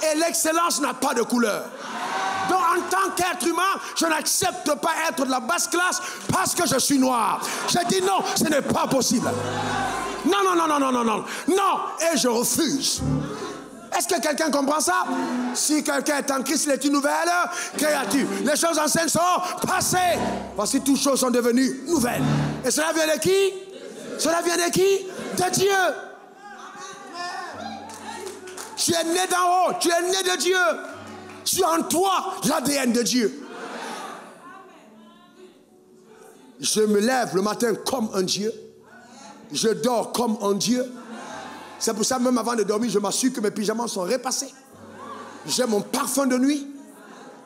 et l'excellence n'a pas de couleur. Donc en tant qu'être humain, je n'accepte pas être de la basse classe parce que je suis noir. Je dis non, ce n'est pas possible. Non, non, non, non, non, non, non. Non, et je refuse. Est-ce que quelqu'un comprend ça? Si quelqu'un est en Christ, il est une nouvelle créature. Les choses anciennes sont passées. Voici toutes choses sont devenues nouvelles. Et cela vient de qui? Cela vient de qui? De Dieu. Tu es né d'en haut, tu es né de Dieu. Tu as en toi l'ADN de Dieu. Je me lève le matin comme un Dieu. Je dors comme un Dieu. C'est pour ça, même avant de dormir, je m'assure que mes pyjamas sont repassés. J'ai mon parfum de nuit.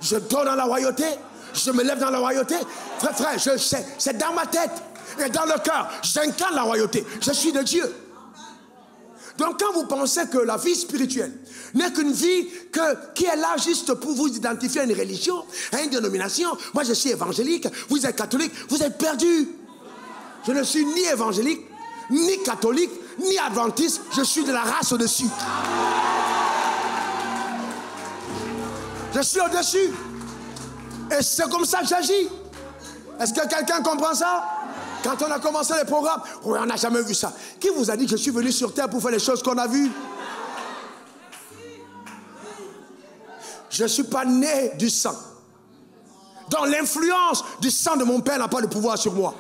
Je dors dans la royauté. Je me lève dans la royauté. Frère, je sais, c'est dans ma tête et dans le cœur. J'incarne la royauté. Je suis de Dieu. Donc quand vous pensez que la vie spirituelle n'est qu'une vie qui est là juste pour vous identifier à une religion, à une dénomination, moi je suis évangélique, vous êtes catholique, vous êtes perdus. Je ne suis ni évangélique, ni catholique, ni adventiste, je suis de la race au-dessus. Je suis au-dessus. Et c'est comme ça que j'agis. Est-ce que quelqu'un comprend ça? Quand on a commencé les programmes, oui, on n'a jamais vu ça. Qui vous a dit que je suis venu sur terre pour faire les choses qu'on a vues? Je ne suis pas né du sang. Donc l'influence du sang de mon père n'a pas de pouvoir sur moi.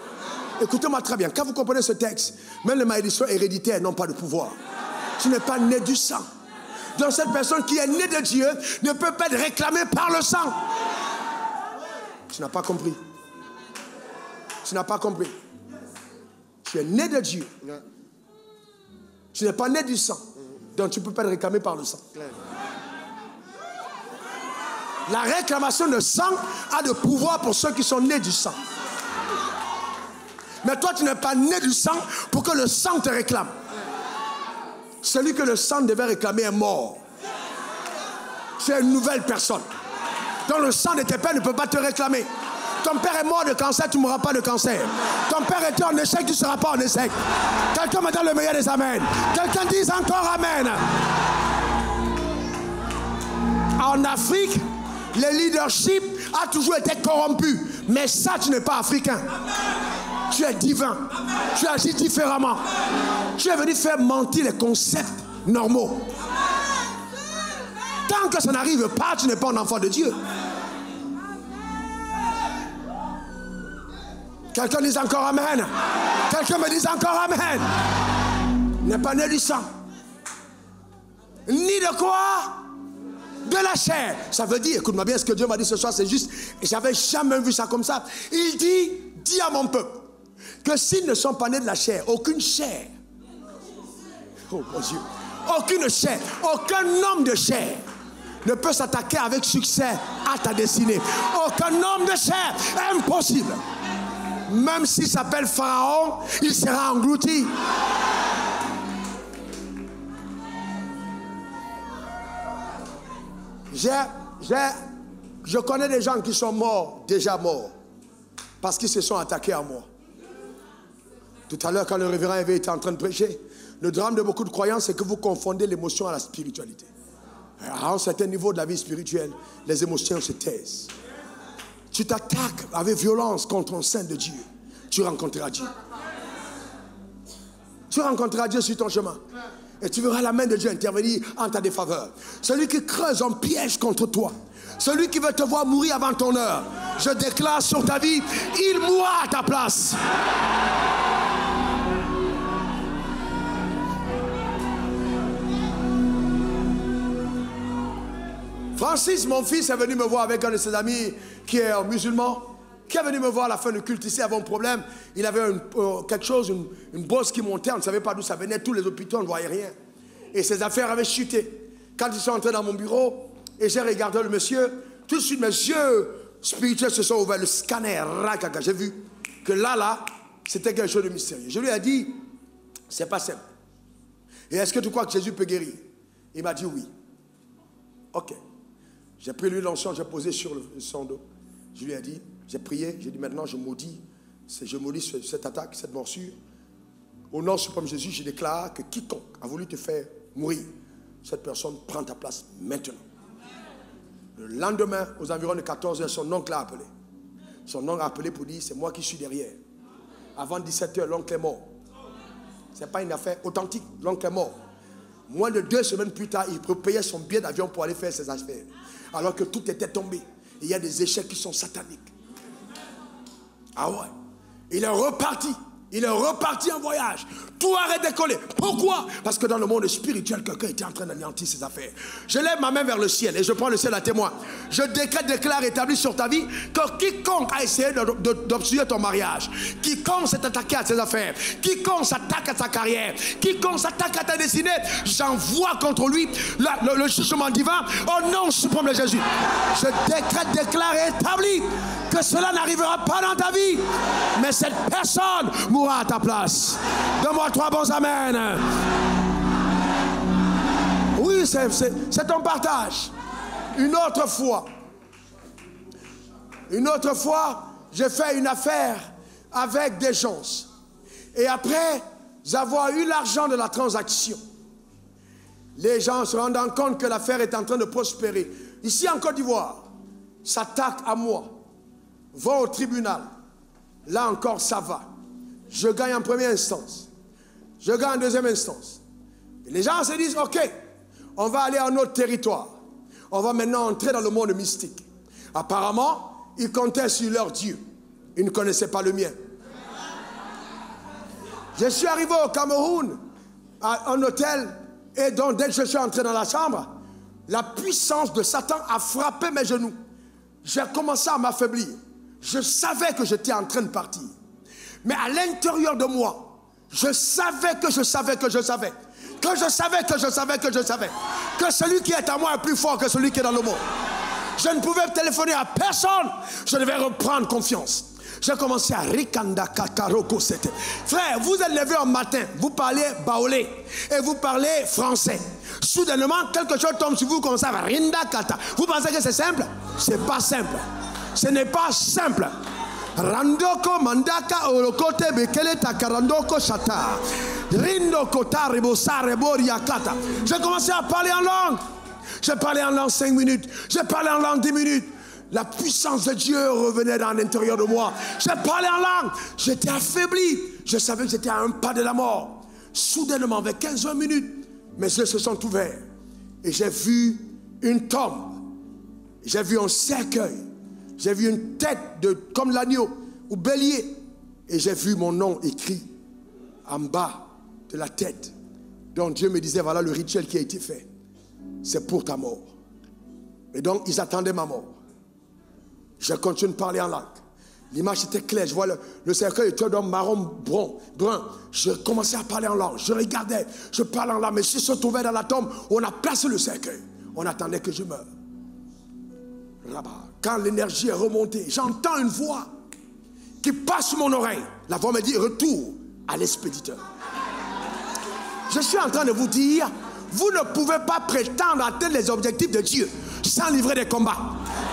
Écoutez-moi très bien, quand vous comprenez ce texte, même les malédictions héréditaires n'ont pas de pouvoir. Tu n'es pas né du sang. Donc cette personne qui est née de Dieu ne peut pas être réclamée par le sang. Tu n'as pas compris. Tu n'as pas compris. Tu es né de Dieu. Tu n'es pas né du sang. Donc tu ne peux pas être réclamé par le sang. La réclamation de sang a de pouvoir pour ceux qui sont nés du sang. Mais toi, tu n'es pas né du sang pour que le sang te réclame. Celui que le sang devait réclamer est mort. Tu es une nouvelle personne. Donc le sang de tes pères ne peut pas te réclamer. Ton père est mort de cancer, tu ne mourras pas de cancer. Ton père était en échec, tu ne seras pas en échec. Quelqu'un me donne le meilleur des amens. Quelqu'un dise encore amen. En Afrique, le leadership a toujours été corrompu. Mais ça, tu n'es pas africain. Tu es divin. Tu agis différemment. Tu es venu faire mentir les concepts normaux. Tant que ça n'arrive pas, tu n'es pas un enfant de Dieu. Quelqu'un dise encore amen. Quelqu'un me dise encore amen. N'est pas né du sang. Ni de quoi? De la chair. Ça veut dire, écoute-moi bien, ce que Dieu m'a dit ce soir, c'est juste, et j'avais jamais vu ça comme ça. Il dit, dis à mon peuple, que s'ils ne sont pas nés de la chair, aucune chair, oh mon Dieu, aucune chair, aucun homme de chair ne peut s'attaquer avec succès à ta destinée. Aucun homme de chair, impossible. Même s'il s'appelle Pharaon, il sera englouti. Je connais des gens qui sont morts, déjà morts, parce qu'ils se sont attaqués à moi. Tout à l'heure, quand le révérend avait été en train de prêcher, le drame de beaucoup de croyants, c'est que vous confondez l'émotion à la spiritualité. À un certain niveau de la vie spirituelle, les émotions se taisent. Tu t'attaques avec violence contre un saint de Dieu, tu rencontreras Dieu. Tu rencontreras Dieu sur ton chemin. Et tu verras la main de Dieu intervenir en ta défaveur. Celui qui creuse un piège contre toi, celui qui veut te voir mourir avant ton heure, je déclare sur ta vie, il mourra à ta place. Francis, mon fils, est venu me voir avec un de ses amis qui est musulman, qui est venu me voir à la fin du culte ici, avait un problème. Il avait quelque chose, une bosse qui montait, on ne savait pas d'où ça venait, tous les hôpitaux, on ne voyait rien. Et ses affaires avaient chuté. Quand ils sont entrés dans mon bureau, et j'ai regardé le monsieur, tout de suite mes yeux spirituels se sont ouverts, le scanner, j'ai vu que là, c'était quelque chose de mystérieux. Je lui ai dit, c'est pas simple. Et est-ce que tu crois que Jésus peut guérir? Il m'a dit oui. Ok. J'ai pris l'huile d'encens, j'ai posé sur son dos. Je lui ai dit, j'ai prié, j'ai dit maintenant je maudis cette attaque, cette morsure. Au nom suprême de Jésus, je déclare que quiconque a voulu te faire mourir, cette personne prend ta place maintenant. Le lendemain, aux environs de 14 h, son oncle l'a appelé. Son oncle a appelé pour dire, c'est moi qui suis derrière. Avant 17 h, l'oncle est mort. Ce n'est pas une affaire authentique, l'oncle est mort. Moins de 2 semaines plus tard, il payait son billet d'avion pour aller faire ses affaires. Alors que tout était tombé. Il y a des échecs qui sont sataniques. Ah ouais. Il est reparti. Il est reparti en voyage. Tout a redécollé. Pourquoi? Parce que dans le monde spirituel, quelqu'un était en train d'anéantir ses affaires. Je lève ma main vers le ciel et je prends le ciel à témoin. Je déclare, établi sur ta vie, que quiconque a essayé d'obstruer ton mariage, quiconque s'est attaqué à ses affaires, quiconque s'attaque à sa carrière, quiconque s'attaque à ta destinée, j'envoie contre lui le jugement divin au nom suprême de Jésus. Je déclare et établis que cela n'arrivera pas dans ta vie, mais cette personne mourra à ta place. Donne-moi 3 bons amen. Vas-y, c'est ton partage. Une autre fois, j'ai fait une affaire avec des gens. Et après avoir eu l'argent de la transaction, les gens se rendant compte que l'affaire est en train de prospérer. Ici en Côte d'Ivoire, s'attaquent à moi, vont au tribunal. Là encore, ça va. Je gagne en première instance. Je gagne en deuxième instance. Et les gens se disent, ok, on va aller à un autre territoire. On va maintenant entrer dans le monde mystique. Apparemment, ils comptaient sur leur Dieu. Ils ne connaissaient pas le mien. Je suis arrivé au Cameroun, à un hôtel, et donc dès que je suis entré dans la chambre, la puissance de Satan a frappé mes genoux. J'ai commencé à m'affaiblir. Je savais que j'étais en train de partir. Mais à l'intérieur de moi, je savais que celui qui est à moi est plus fort que celui qui est dans le monde. Je ne pouvais téléphoner à personne. Je devais reprendre confiance. J'ai commencé à rikanda kakaroko sete. Frère, vous êtes levé un matin, vous parlez baolé et vous parlez français. Soudainement, quelque chose tombe sur vous comme ça, rinda kata. Vous pensez que c'est simple? C'est pas simple. Ce n'est pas simple. Randoko mandaka orokote bekele takarandoko shata. Rindoko taribosa reboria kata. J'ai commencé à parler en langue. J'ai parlé en langue 5 minutes. J'ai parlé en langue 10 minutes. La puissance de Dieu revenait dans l'intérieur de moi. J'ai parlé en langue. J'étais affaibli. Je savais que j'étais à un pas de la mort. Soudainement, avec 15-20 minutes, mes yeux se sont ouverts. Et j'ai vu une tombe. J'ai vu un cercueil. J'ai vu une tête comme l'agneau ou bélier. Et j'ai vu mon nom écrit en bas de la tête. Donc Dieu me disait, voilà le rituel qui a été fait. C'est pour ta mort. Et donc ils attendaient ma mort. Je continue de parler en langue. L'image était claire. Je vois le cercueil était d'un marron brun. Je commençais à parler en langue. Je regardais. Je parlais en langue. Mais si se trouvait dans la tombe, on a placé le cercueil. On attendait que je meure. Là-bas, quand l'énergie est remontée, j'entends une voix qui passe sur mon oreille. La voix me dit, retour à l'expéditeur. Je suis en train de vous dire, vous ne pouvez pas prétendre atteindre les objectifs de Dieu sans livrer des combats.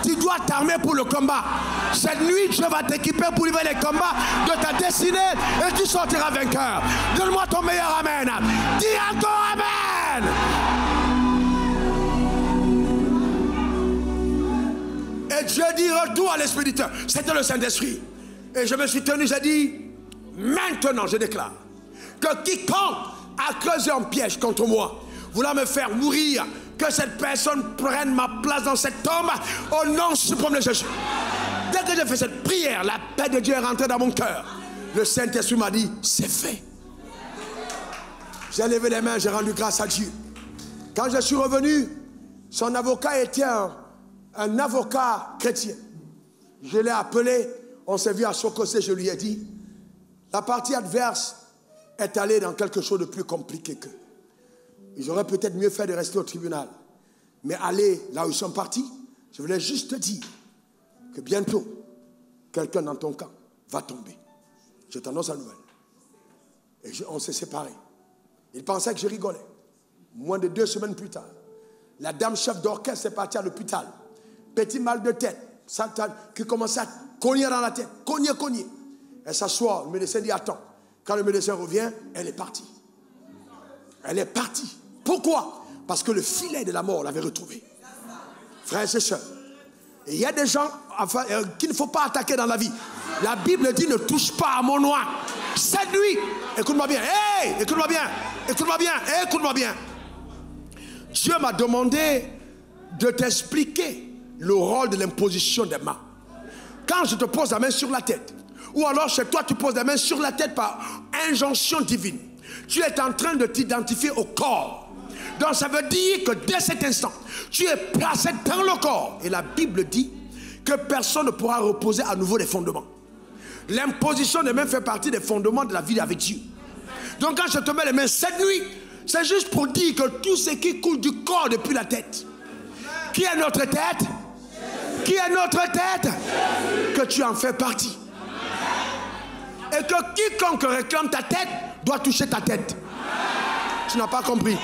Tu dois t'armer pour le combat. Cette nuit, Dieu va t'équiper pour livrer les combats de ta destinée et tu sortiras vainqueur. Donne-moi ton meilleur amen. Dis encore amen. Et Dieu dit retour à l'expéditeur. C'était le Saint-Esprit. Et je me suis tenu, j'ai dit, maintenant je déclare que quiconque a creusé un piège contre moi, voulant me faire mourir, que cette personne prenne ma place dans cette tombe au nom suprême de Jésus. Dès que j'ai fait cette prière, la paix de Dieu est rentrée dans mon cœur. Le Saint-Esprit m'a dit, c'est fait. J'ai levé les mains, j'ai rendu grâce à Dieu. Quand je suis revenu, son avocat était un avocat chrétien. Je l'ai appelé, on s'est vu à Sokosé, je lui ai dit, la partie adverse est allée dans quelque chose de plus compliqué qu'eux. Ils auraient peut-être mieux fait de rester au tribunal. Mais aller là où ils sont partis, je voulais juste te dire que bientôt, quelqu'un dans ton camp va tomber. Je t'annonce la nouvelle. Et on s'est séparés. Ils pensaient que je rigolais. Moins de 2 semaines plus tard, la dame chef d'orchestre est partie à l'hôpital. Petit mal de tête, qui commençait à cogner dans la tête. Cogner. Elle s'assoit, le médecin dit attends. Quand le médecin revient, elle est partie. Elle est partie. Pourquoi? Parce que le filet de la mort l'avait retrouvé. Frères et sœurs, il y a des gens qu'il ne faut pas attaquer dans la vie. La Bible dit ne touche pas à mon oint. Cette nuit, écoute-moi bien. Hey, écoute-moi bien. Dieu m'a demandé de t'expliquer le rôle de l'imposition des mains. Quand je te pose la main sur la tête, ou alors chez toi tu poses la main sur la tête par injonction divine, tu es en train de t'identifier au corps. Donc ça veut dire que dès cet instant, tu es placé dans le corps. Et la Bible dit que personne ne pourra reposer à nouveau les fondements. L'imposition des mains fait partie des fondements de la vie avec Dieu. Donc quand je te mets les mains cette nuit, c'est juste pour dire que tout ce qui coule du corps depuis la tête. Qui est notre tête? Qui est notre tête? Que tu en fais partie. Et que quiconque réclame ta tête doit toucher ta tête. Tu n'as pas compris.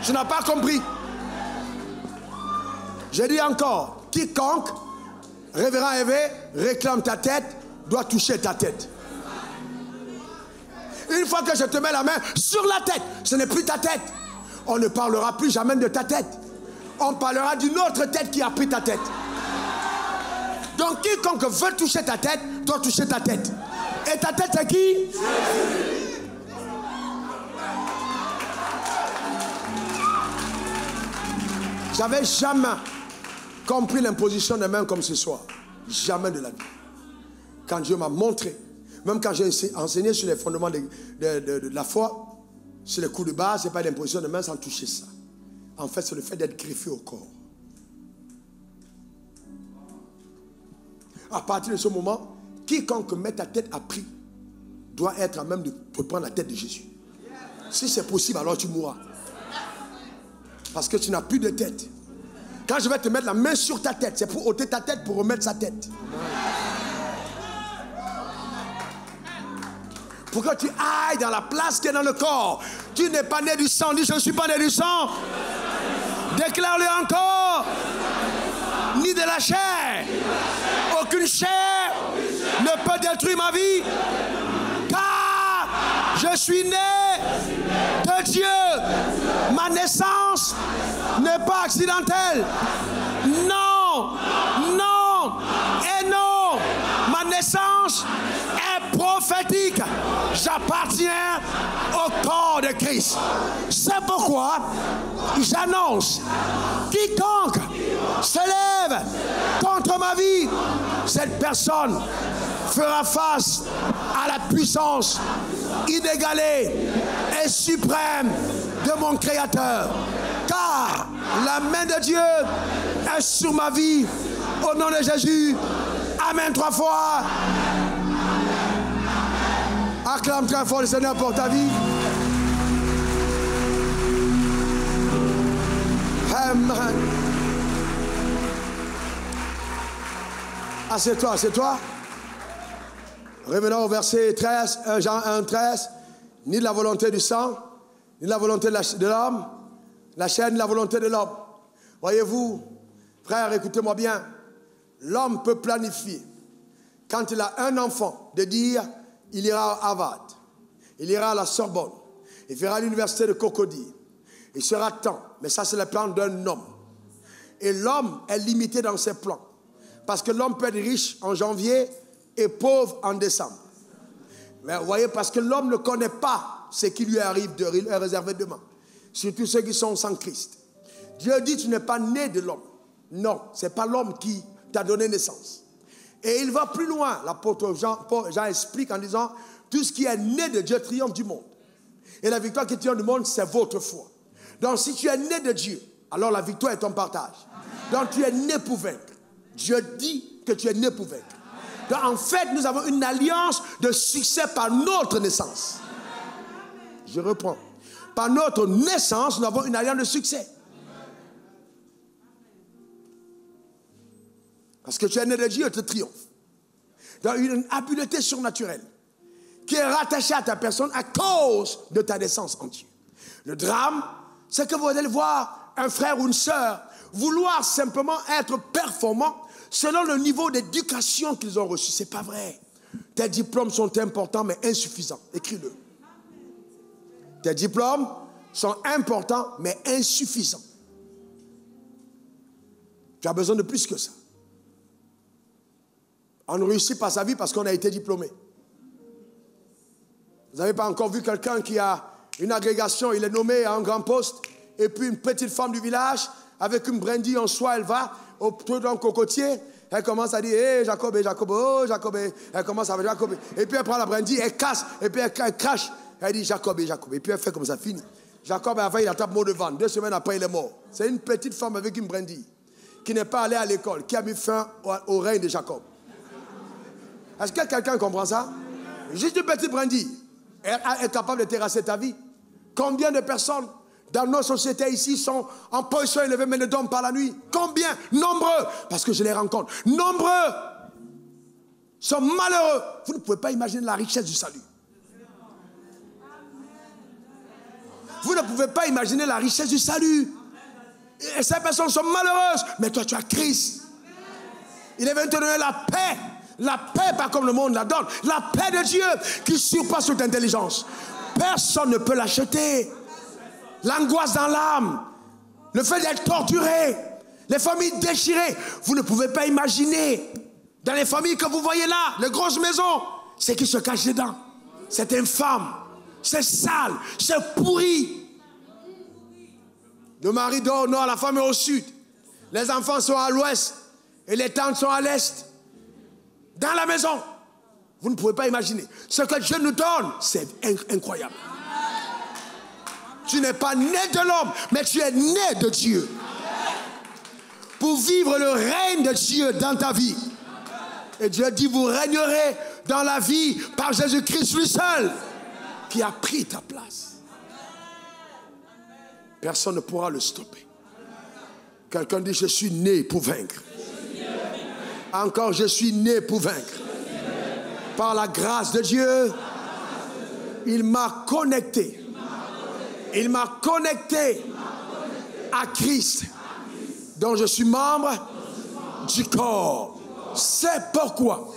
Tu n'as pas compris. Je dis encore, quiconque, révérend Évé, réclame ta tête, doit toucher ta tête. Une fois que je te mets la main sur la tête, ce n'est plus ta tête. On ne parlera plus jamais de ta tête. On parlera d'une autre tête qui a pris ta tête. Donc quiconque veut toucher ta tête, doit toucher ta tête. Et ta tête c'est qui? J'avais jamais compris l'imposition des mains comme ce soir. Jamais de la vie. Quand Dieu m'a montré, même quand j'ai enseigné sur les fondements de la foi, sur les coups de base, ce n'est pas l'imposition des mains sans toucher ça. En fait, c'est le fait d'être greffé au corps. À partir de ce moment, quiconque met ta tête à prix doit être à même de prendre la tête de Jésus. Si c'est possible, alors tu mourras. Parce que tu n'as plus de tête. Quand je vais te mettre la main sur ta tête, c'est pour ôter ta tête, pour remettre sa tête. Pour que tu ailles dans la place qui est dans le corps. Tu n'es pas né du sang. Dis, je ne suis pas né du sang. Déclare-le encore. Ni de la chair. Aucune chair ne peut détruire ma vie. Car je suis né de Dieu. Ma naissance n'est pas accidentelle. Non, non et non. Ma naissance est prophétique. J'appartiens au corps de Christ. C'est pourquoi j'annonce, quiconque se lève contre ma vie, cette personne fera face à la puissance inégalée et suprême de mon Créateur. Car la main de Dieu est sur ma vie. Au nom de Jésus. Amen 3 fois. Acclame très fort le Seigneur pour ta vie. Amen. Assieds-toi, assieds-toi. Revenons au verset 13, Jean 1, 13. Ni de la volonté du sang, ni de la volonté de l'homme, la chair, ni de la volonté de l'homme. Voyez-vous, frère, écoutez-moi bien. L'homme peut planifier, quand il a un enfant, de dire, il ira à Harvard, il ira à la Sorbonne, il fera l'université de Cocody, il sera temps. Mais ça, c'est le plan d'un homme. Et l'homme est limité dans ses plans. Parce que l'homme peut être riche en janvier et pauvre en décembre. Mais vous voyez, parce que l'homme ne connaît pas ce qui lui arrive de réservé demain. Surtout ceux qui sont sans Christ. Dieu dit, tu n'es pas né de l'homme. Non, ce n'est pas l'homme qui t'a donné naissance. Et il va plus loin. L'apôtre Jean explique en disant, tout ce qui est né de Dieu triomphe du monde. Et la victoire qui triomphe du monde, c'est votre foi. Donc si tu es né de Dieu, alors la victoire est ton partage. Donc tu es né pour vaincre. Dieu dit que tu es né pour vaincre. Donc en fait, nous avons une alliance de succès par notre naissance. Je reprends. Par notre naissance, nous avons une alliance de succès. Parce que tu es né de Dieu, tu triomphes. Donc une habileté surnaturelle qui est rattachée à ta personne à cause de ta naissance en Dieu. Le drame, c'est que vous allez voir un frère ou une sœur vouloir simplement être performant selon le niveau d'éducation qu'ils ont reçu. Ce n'est pas vrai. Tes diplômes sont importants mais insuffisants. Écris-le. Tes diplômes sont importants mais insuffisants. Tu as besoin de plus que ça. On ne réussit pas sa vie parce qu'on a été diplômé. Vous n'avez pas encore vu quelqu'un qui a une agrégation, il est nommé à un grand poste, et puis une petite femme du village, avec une brindille en soie, elle va autour d'un cocotier, elle commence à dire, hé Jacob, oh Jacob, elle commence à dire Jacob, et puis elle prend la brindille, elle casse, et puis elle crache, elle dit Jacob, et puis elle fait comme ça, fini. Jacob, avant, il attrape mot de ventre, 2 semaines après, il est mort. C'est une petite femme avec une brindille, qui n'est pas allée à l'école, qui a mis fin au règne de Jacob. Est-ce que quelqu'un comprend ça? Juste une petite brindille est capable de terrasser ta vie. Combien de personnes dans nos sociétés ici sont en position élevée mais ne dorment pas la nuit? Combien? Nombreux. Parce que je les rencontre. Nombreux sont malheureux. Vous ne pouvez pas imaginer la richesse du salut. Vous ne pouvez pas imaginer la richesse du salut. Et ces personnes sont malheureuses. Mais toi, tu as Christ. Il est venu te donner la paix. La paix, pas comme le monde la donne. La paix de Dieu qui surpasse toute intelligence. Personne ne peut l'acheter. L'angoisse dans l'âme. Le fait d'être torturé. Les familles déchirées. Vous ne pouvez pas imaginer. Dans les familles que vous voyez là, les grosses maisons, c'est qui se cache dedans. C'est infâme. C'est sale. C'est pourri. Le mari dort au nord, la femme est au sud. Les enfants sont à l'ouest et les tantes sont à l'est. Dans la maison, vous ne pouvez pas imaginer. Ce que Dieu nous donne, c'est incroyable. Tu n'es pas né de l'homme, mais tu es né de Dieu. Pour vivre le règne de Dieu dans ta vie. Et Dieu dit, vous régnerez dans la vie par Jésus-Christ lui seul, qui a pris ta place. Personne ne pourra le stopper. Quelqu'un dit, je suis né pour vaincre. Encore, je suis né pour vaincre. Par la grâce de Dieu, il m'a connecté. Il m'a connecté à Christ, dont je suis membre du corps. C'est pourquoi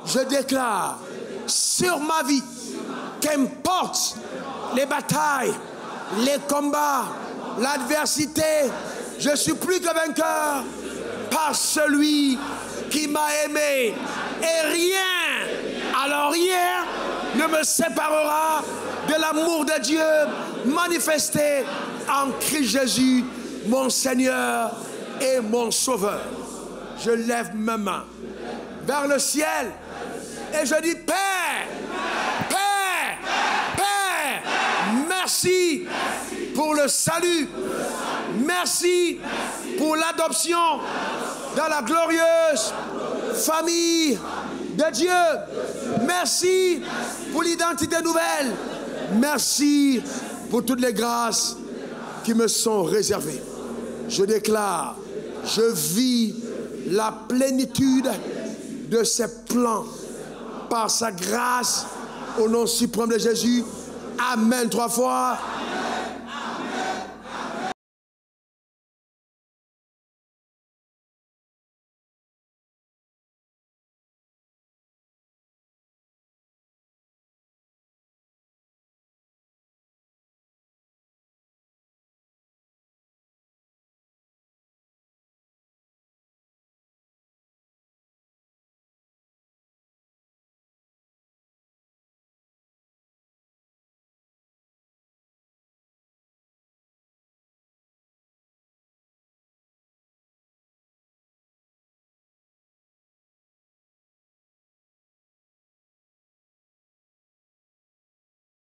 je déclare sur ma vie, qu'importe les batailles, les combats, l'adversité, je suis plus que vainqueur par celui qui m'a aimé. Et rien, alors rien ne me séparera de l'amour de Dieu manifesté en Christ Jésus, mon Seigneur et mon Sauveur. Je lève ma main vers le ciel et je dis, Père, Père, Père, merci pour le salut. Merci pour l'adoption dans la glorieuse famille de Dieu. Merci pour l'identité nouvelle. Merci pour toutes les grâces qui me sont réservées. Je déclare, je vis la plénitude de ses plans par sa grâce au nom suprême de Jésus. Amen 3 fois.